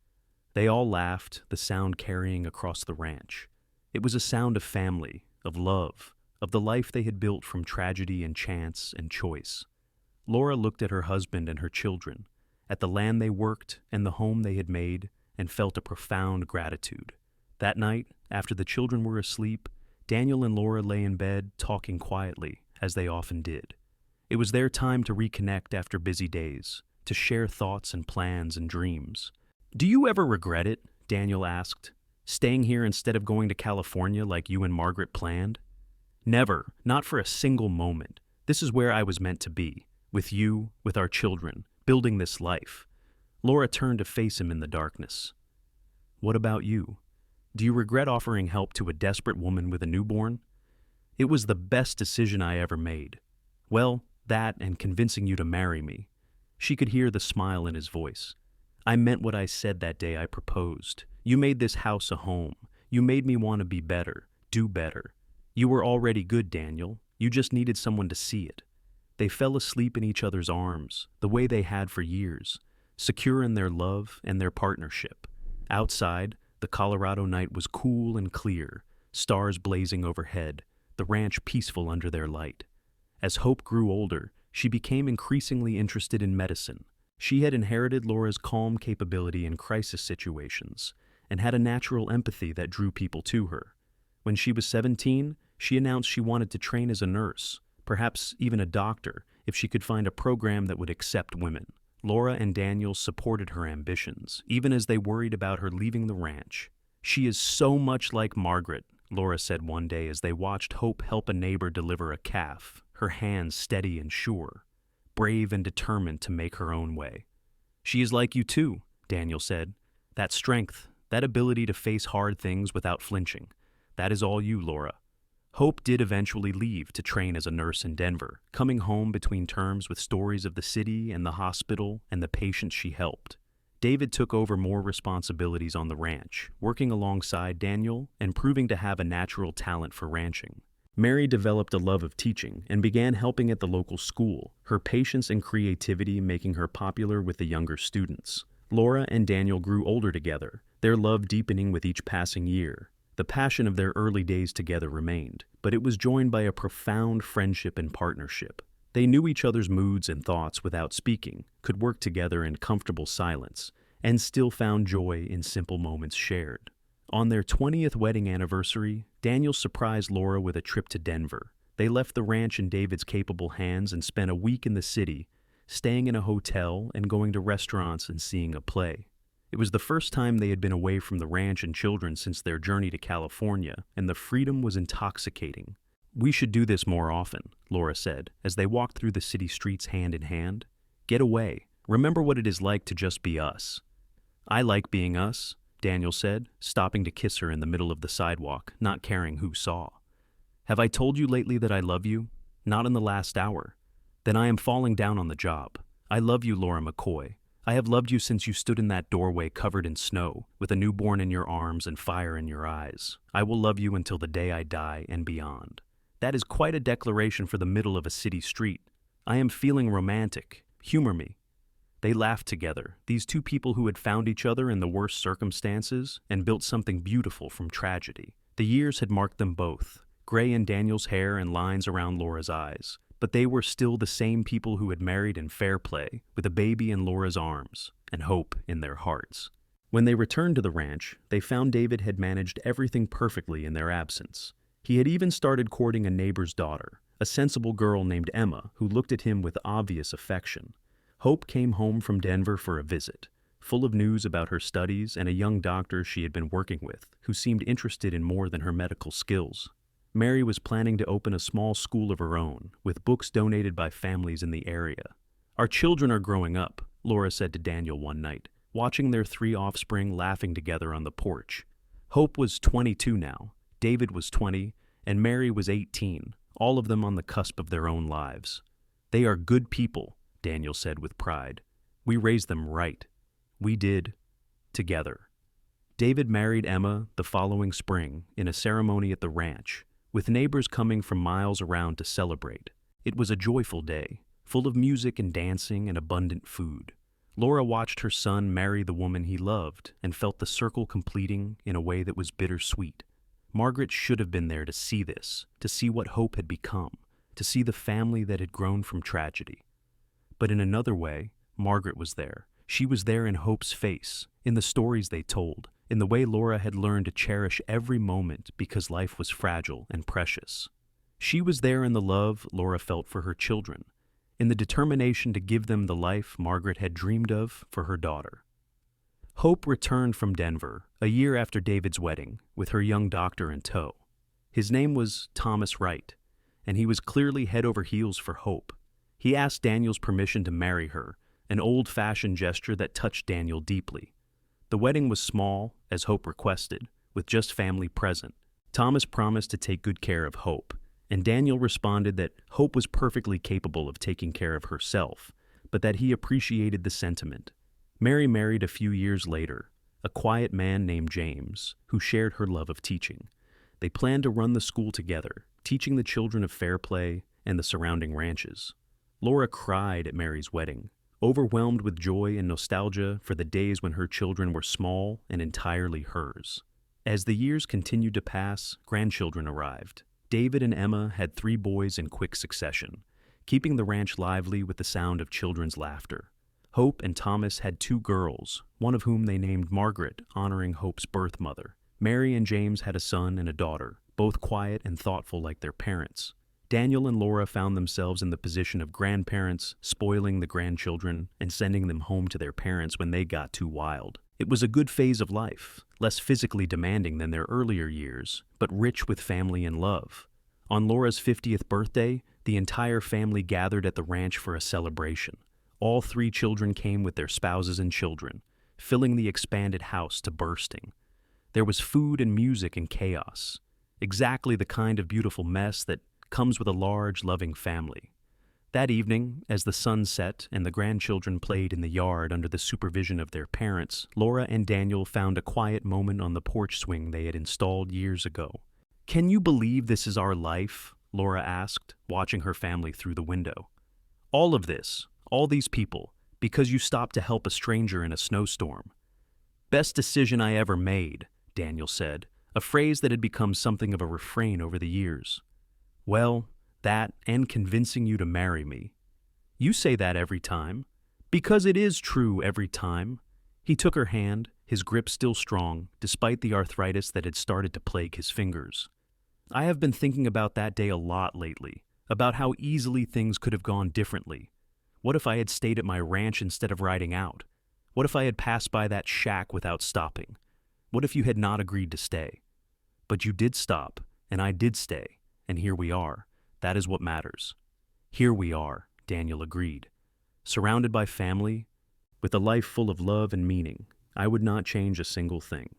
They all laughed, the sound carrying across the ranch. It was a sound of family, of love, of the life they had built from tragedy and chance and choice. Laura looked at her husband and her children, at the land they worked and the home they had made, and felt a profound gratitude. That night, after the children were asleep, Daniel and Laura lay in bed talking quietly, as they often did. It was their time to reconnect after busy days, to share thoughts and plans and dreams. "Do you ever regret it?" Daniel asked. "Staying here instead of going to California like you and Margaret planned?" "Never, not for a single moment. This is where I was meant to be, with you, with our children, building this life." Laura turned to face him in the darkness. "What about you? Do you regret offering help to a desperate woman with a newborn?" "It was the best decision I ever made." "Well, that and convincing you to marry me." She could hear the smile in his voice. "I meant what I said that day I proposed. You made this house a home. You made me want to be better, do better. You were already good, Daniel. You just needed someone to see it." They fell asleep in each other's arms, the way they had for years, secure in their love and their partnership. Outside, the Colorado night was cool and clear, stars blazing overhead, the ranch peaceful under their light. As Hope grew older, she became increasingly interested in medicine. She had inherited Laura's calm capability in crisis situations and had a natural empathy that drew people to her. When she was 17, she announced she wanted to train as a nurse, perhaps even a doctor, if she could find a program that would accept women. Laura and Daniel supported her ambitions, even as they worried about her leaving the ranch. "She is so much like Margaret," Laura said one day as they watched Hope help a neighbor deliver a calf, her hands steady and sure, brave and determined to make her own way. "She is like you too," Daniel said. "That strength, that ability to face hard things without flinching, that is all you, Laura." Hope did eventually leave to train as a nurse in Denver, coming home between terms with stories of the city and the hospital and the patients she helped. David took over more responsibilities on the ranch, working alongside Daniel and proving to have a natural talent for ranching. Mary developed a love of teaching and began helping at the local school, her patience and creativity making her popular with the younger students. Laura and Daniel grew older together, their love deepening with each passing year. The passion of their early days together remained, but it was joined by a profound friendship and partnership. They knew each other's moods and thoughts without speaking, could work together in comfortable silence, and still found joy in simple moments shared. On their 20th wedding anniversary, Daniel surprised Laura with a trip to Denver. They left the ranch in David's capable hands and spent a week in the city, staying in a hotel and going to restaurants and seeing a play. It was the first time they had been away from the ranch and children since their journey to California, and the freedom was intoxicating. "We should do this more often," Laura said, as they walked through the city streets hand in hand. "Get away. Remember what it is like to just be us." "I like being us," Daniel said, stopping to kiss her in the middle of the sidewalk, not caring who saw. "Have I told you lately that I love you? Not in the last hour. Then I am falling down on the job. I love you, Laura McCoy. I have loved you since you stood in that doorway covered in snow, with a newborn in your arms and fire in your eyes. I will love you until the day I die and beyond." That is quite a declaration for the middle of a city street. "I am feeling romantic. Humor me." They laughed together, these two people who had found each other in the worst circumstances and built something beautiful from tragedy. The years had marked them both, gray in Daniel's hair and lines around Laura's eyes. But they were still the same people who had married in fair play, with a baby in Laura's arms and hope in their hearts. When they returned to the ranch, they found David had managed everything perfectly in their absence. He had even started courting a neighbor's daughter, a sensible girl named Emma, who looked at him with obvious affection. Hope came home from Denver for a visit, full of news about her studies and a young doctor she had been working with, who seemed interested in more than her medical skills. Mary was planning to open a small school of her own, with books donated by families in the area. "Our children are growing up," Laura said to Daniel one night, watching their 3 offspring laughing together on the porch. Hope was 22 now, David was 20, and Mary was 18, all of them on the cusp of their own lives. "They are good people," Daniel said with pride. "We raised them right. We did. Together." David married Emma the following spring in a ceremony at the ranch, with neighbors coming from miles around to celebrate. It was a joyful day, full of music and dancing and abundant food. Laura watched her son marry the woman he loved and felt the circle completing in a way that was bittersweet. Margaret should have been there to see this, to see what hope had become, to see the family that had grown from tragedy. But in another way, Margaret was there. She was there in Hope's face, in the stories they told, in the way Laura had learned to cherish every moment because life was fragile and precious. She was there in the love Laura felt for her children, in the determination to give them the life Margaret had dreamed of for her daughter. Hope returned from Denver a year after David's wedding with her young doctor in tow. His name was Thomas Wright, and he was clearly head over heels for Hope. He asked Daniel's permission to marry her, an old-fashioned gesture that touched Daniel deeply. The wedding was small, as Hope requested, with just family present. Thomas promised to take good care of Hope, and Daniel responded that Hope was perfectly capable of taking care of herself, but that he appreciated the sentiment. Mary married a few years later, a quiet man named James, who shared her love of teaching. They planned to run the school together, teaching the children of fair play and the surrounding ranches. Laura cried at Mary's wedding, overwhelmed with joy and nostalgia for the days when her children were small and entirely hers. As the years continued to pass, grandchildren arrived. David and Emma had 3 boys in quick succession, keeping the ranch lively with the sound of children's laughter. Hope and Thomas had 2 girls, one of whom they named Margaret, honoring Hope's birth mother. Mary and James had a son and a daughter, both quiet and thoughtful like their parents. Daniel and Laura found themselves in the position of grandparents, spoiling the grandchildren and sending them home to their parents when they got too wild. It was a good phase of life, less physically demanding than their earlier years, but rich with family and love. On Laura's 50th birthday, the entire family gathered at the ranch for a celebration. All 3 children came with their spouses and children, filling the expanded house to bursting. There was food and music and chaos, exactly the kind of beautiful mess that comes with a large, loving family. That evening, as the sun set and the grandchildren played in the yard under the supervision of their parents, Laura and Daniel found a quiet moment on the porch swing they had installed years ago. "Can you believe this is our life?" Laura asked, watching her family through the window. "All of this, all these people, because you stopped to help a stranger in a snowstorm." "Best decision I ever made," Daniel said, a phrase that had become something of a refrain over the years. "Well, that and convincing you to marry me." "You say that every time." "Because it is true every time." He took her hand, his grip still strong, despite the arthritis that had started to plague his fingers. "I have been thinking about that day a lot lately, about how easily things could have gone differently. What if I had stayed at my ranch instead of riding out? What if I had passed by that shack without stopping? What if you had not agreed to stay? But you did stop, and I did stay, and here we are. That is what matters." "Here we are," Daniel agreed. "Surrounded by family, with a life full of love and meaning. I would not change a single thing.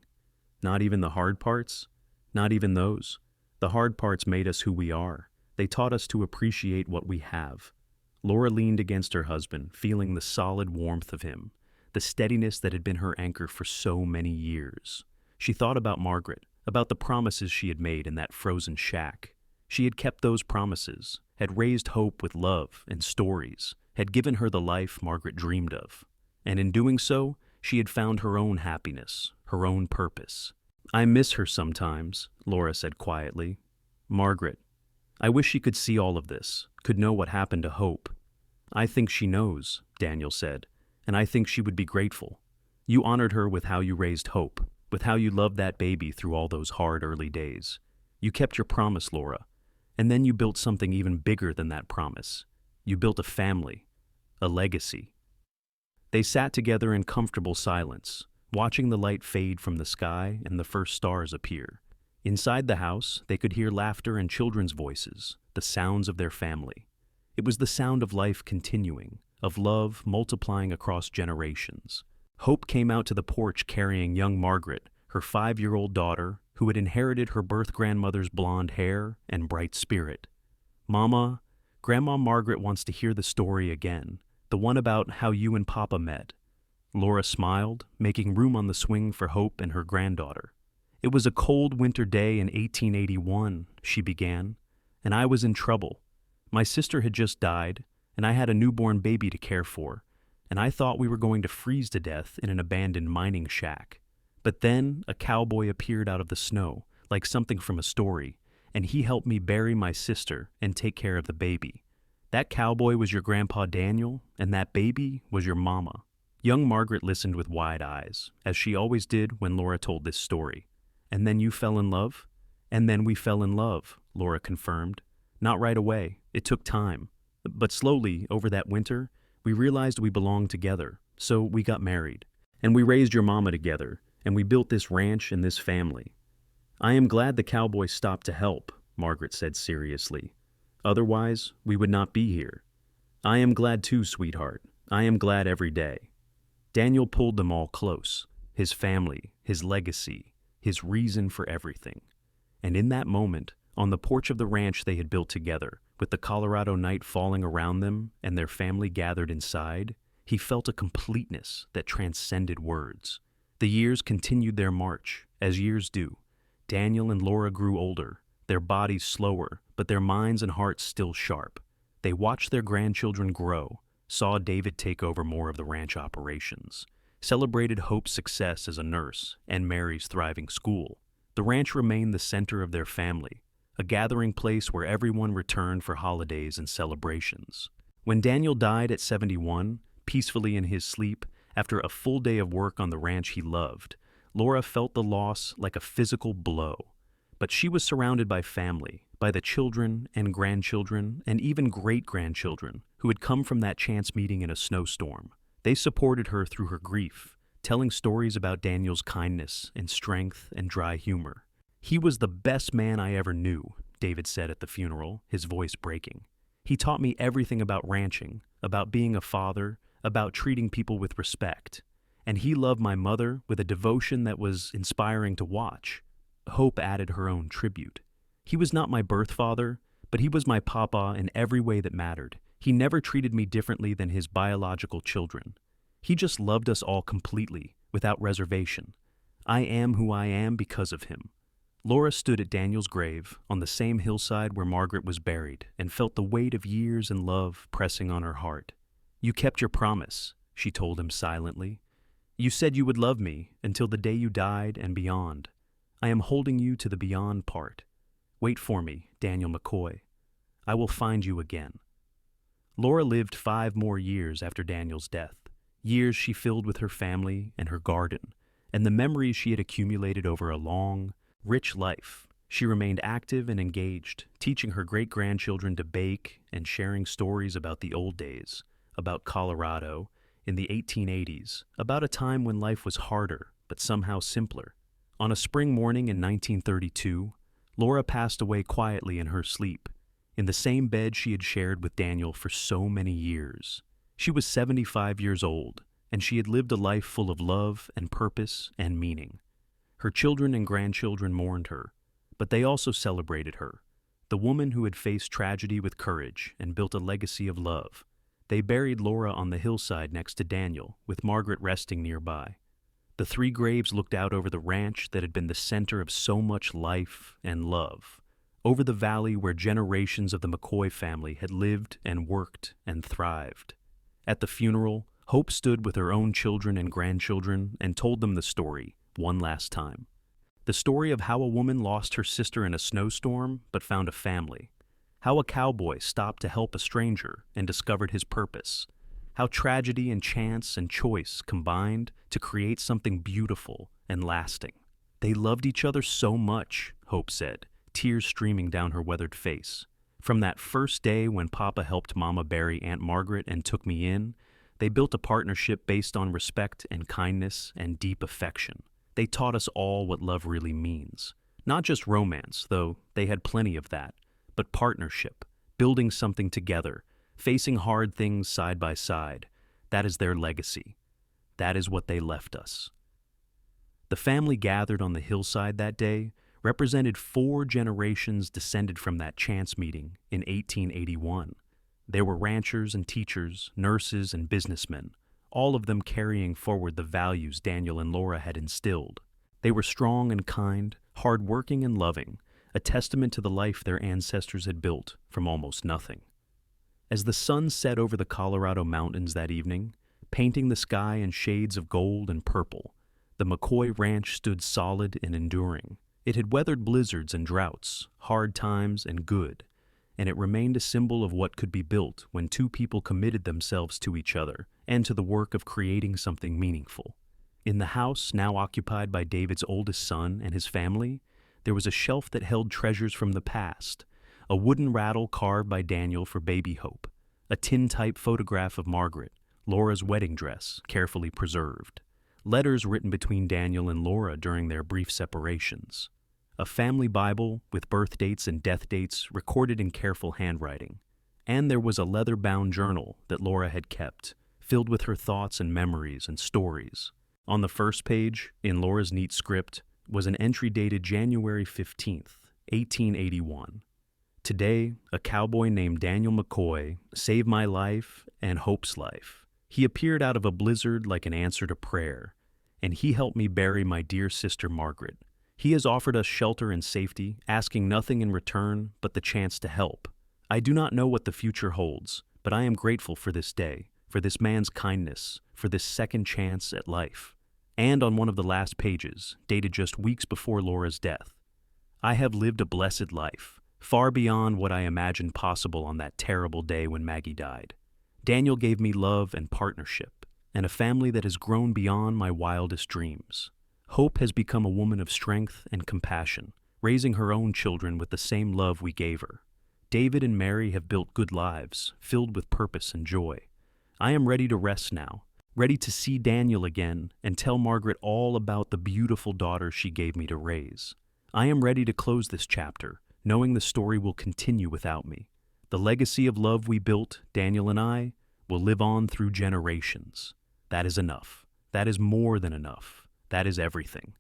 Not even the hard parts? Not even those? The hard parts made us who we are. They taught us to appreciate what we have." Laura leaned against her husband, feeling the solid warmth of him, the steadiness that had been her anchor for so many years. She thought about Margaret, about the promises she had made in that frozen shack. She had kept those promises, had raised Hope with love and stories, had given her the life Margaret dreamed of. And in doing so, she had found her own happiness, her own purpose. "I miss her sometimes," Laura said quietly. "Margaret. I wish she could see all of this, could know what happened to Hope." "I think she knows," Daniel said, "and I think she would be grateful. You honored her with how you raised Hope, with how you loved that baby through all those hard early days. You kept your promise, Laura. And then you built something even bigger than that promise. You built a family, a legacy." They sat together in comfortable silence, watching the light fade from the sky and the first stars appear. Inside the house, they could hear laughter and children's voices, the sounds of their family. It was the sound of life continuing, of love multiplying across generations. Hope came out to the porch carrying young Margaret, her 5-year-old daughter, who had inherited her birth grandmother's blonde hair and bright spirit. "Mama, Grandma Margaret wants to hear the story again, the one about how you and Papa met." Laura smiled, making room on the swing for Hope and her granddaughter. "It was a cold winter day in 1881, she began, "and I was in trouble. My sister had just died, and I had a newborn baby to care for, and I thought we were going to freeze to death in an abandoned mining shack. But then a cowboy appeared out of the snow, like something from a story, and he helped me bury my sister and take care of the baby. That cowboy was your Grandpa Daniel, and that baby was your mama." Young Margaret listened with wide eyes, as she always did when Laura told this story. "And then you fell in love?" "And then we fell in love," Laura confirmed. "Not right away. It took time. But slowly, over that winter, we realized we belonged together, so we got married. And we raised your mama together, and we built this ranch and this family." "I am glad the cowboy stopped to help," Margaret said seriously. "Otherwise, we would not be here." "I am glad too, sweetheart. I am glad every day." Daniel pulled them all close, his family, his legacy, his reason for everything. And in that moment, on the porch of the ranch they had built together, with the Colorado night falling around them and their family gathered inside, he felt a completeness that transcended words. The years continued their march, as years do. Daniel and Laura grew older, their bodies slower, but their minds and hearts still sharp. They watched their grandchildren grow, saw David take over more of the ranch operations, celebrated Hope's success as a nurse and Mary's thriving school. The ranch remained the center of their family, a gathering place where everyone returned for holidays and celebrations. When Daniel died at 71, peacefully in his sleep, after a full day of work on the ranch he loved, Laura felt the loss like a physical blow. But she was surrounded by family, by the children and grandchildren and even great-grandchildren who had come from that chance meeting in a snowstorm. They supported her through her grief, telling stories about Daniel's kindness and strength and dry humor. "He was the best man I ever knew," David said at the funeral, his voice breaking. "He taught me everything about ranching, about being a father, about treating people with respect. And he loved my mother with a devotion that was inspiring to watch." Hope added her own tribute. "He was not my birth father, but he was my papa in every way that mattered. He never treated me differently than his biological children. He just loved us all completely, without reservation. I am who I am because of him." Laura stood at Daniel's grave on the same hillside where Margaret was buried and felt the weight of years and love pressing on her heart. "You kept your promise," she told him silently. "You said you would love me until the day you died and beyond. I am holding you to the beyond part. Wait for me, Daniel McCoy. I will find you again." Laura lived 5 more years after Daniel's death, years she filled with her family and her garden, and the memories she had accumulated over a long, rich life. She remained active and engaged, teaching her great-grandchildren to bake and sharing stories about the old days, about Colorado, in the 1880s, about a time when life was harder but somehow simpler. On a spring morning in 1932, Laura passed away quietly in her sleep, in the same bed she had shared with Daniel for so many years. She was 75 years old, and she had lived a life full of love and purpose and meaning. Her children and grandchildren mourned her, but they also celebrated her, the woman who had faced tragedy with courage and built a legacy of love. They buried Laura on the hillside next to Daniel, with Margaret resting nearby. The 3 graves looked out over the ranch that had been the center of so much life and love, over the valley where generations of the McCoy family had lived and worked and thrived. At the funeral, Hope stood with her own children and grandchildren and told them the story, one last time. The story of how a woman lost her sister in a snowstorm but found a family. How a cowboy stopped to help a stranger and discovered his purpose. How tragedy and chance and choice combined to create something beautiful and lasting. "They loved each other so much," Hope said, tears streaming down her weathered face. "From that first day when Papa helped Mama bury Aunt Margaret and took me in, they built a partnership based on respect and kindness and deep affection. They taught us all what love really means. Not just romance, though they had plenty of that, but partnership, building something together, facing hard things side by side. That is their legacy. That is what they left us." The family gathered on the hillside that day represented 4 generations descended from that chance meeting in 1881. There were ranchers and teachers, nurses and businessmen, all of them carrying forward the values Daniel and Laura had instilled. They were strong and kind, hard-working and loving, a testament to the life their ancestors had built from almost nothing. As the sun set over the Colorado mountains that evening, painting the sky in shades of gold and purple, the McCoy ranch stood solid and enduring. It had weathered blizzards and droughts, hard times and good, and it remained a symbol of what could be built when two people committed themselves to each other and to the work of creating something meaningful. In the house now occupied by David's oldest son and his family, there was a shelf that held treasures from the past, a wooden rattle carved by Daniel for baby Hope, a tin-type photograph of Margaret, Laura's wedding dress, carefully preserved, letters written between Daniel and Laura during their brief separations, a family Bible with birth dates and death dates recorded in careful handwriting, and there was a leather-bound journal that Laura had kept, filled with her thoughts and memories and stories. On the first page, in Laura's neat script, was an entry dated January 15th, 1881. Today, a cowboy named Daniel McCoy saved my life and Hope's life. He appeared out of a blizzard like an answer to prayer, and he helped me bury my dear sister Margaret. He has offered us shelter and safety, asking nothing in return but the chance to help. I do not know what the future holds, but I am grateful for this day, for this man's kindness, for this second chance at life. And on one of the last pages, dated just weeks before Laura's death, I have lived a blessed life, far beyond what I imagined possible on that terrible day when Maggie died. Daniel gave me love and partnership, and a family that has grown beyond my wildest dreams. Hope has become a woman of strength and compassion, raising her own children with the same love we gave her. David and Mary have built good lives, filled with purpose and joy. I am ready to rest now, ready to see Daniel again and tell Margaret all about the beautiful daughter she gave me to raise. I am ready to close this chapter, knowing the story will continue without me. The legacy of love we built, Daniel and I, will live on through generations. That is enough. That is more than enough. That is everything.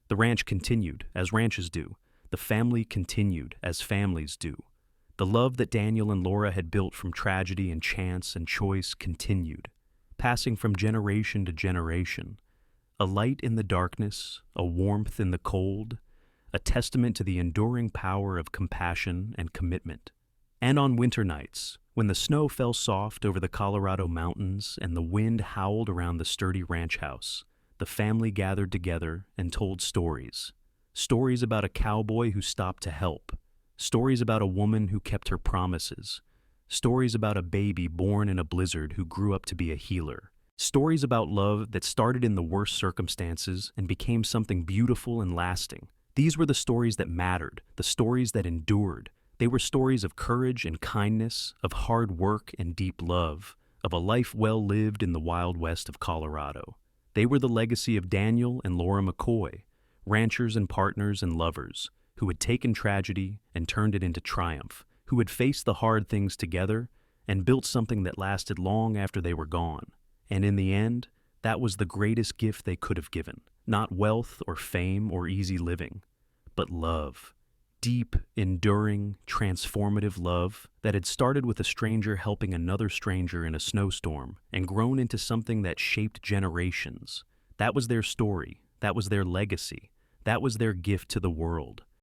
The ranch continued, as ranches do. The family continued, as families do. The love that Daniel and Laura had built from tragedy and chance and choice continued, passing from generation to generation, a light in the darkness, a warmth in the cold, a testament to the enduring power of compassion and commitment. And on winter nights, when the snow fell soft over the Colorado mountains and the wind howled around the sturdy ranch house, the family gathered together and told stories. Stories about a cowboy who stopped to help. Stories about a woman who kept her promises. Stories about a baby born in a blizzard who grew up to be a healer. Stories about love that started in the worst circumstances and became something beautiful and lasting. These were the stories that mattered, the stories that endured. They were stories of courage and kindness, of hard work and deep love, of a life well lived in the wild west of Colorado. They were the legacy of Daniel and Laura McCoy, ranchers and partners and lovers, who had taken tragedy and turned it into triumph, who had faced the hard things together and built something that lasted long after they were gone. And in the end, that was the greatest gift they could have given. Not wealth or fame or easy living, but love. Deep, enduring, transformative love that had started with a stranger helping another stranger in a snowstorm and grown into something that shaped generations. That was their story. That was their legacy. That was their gift to the world.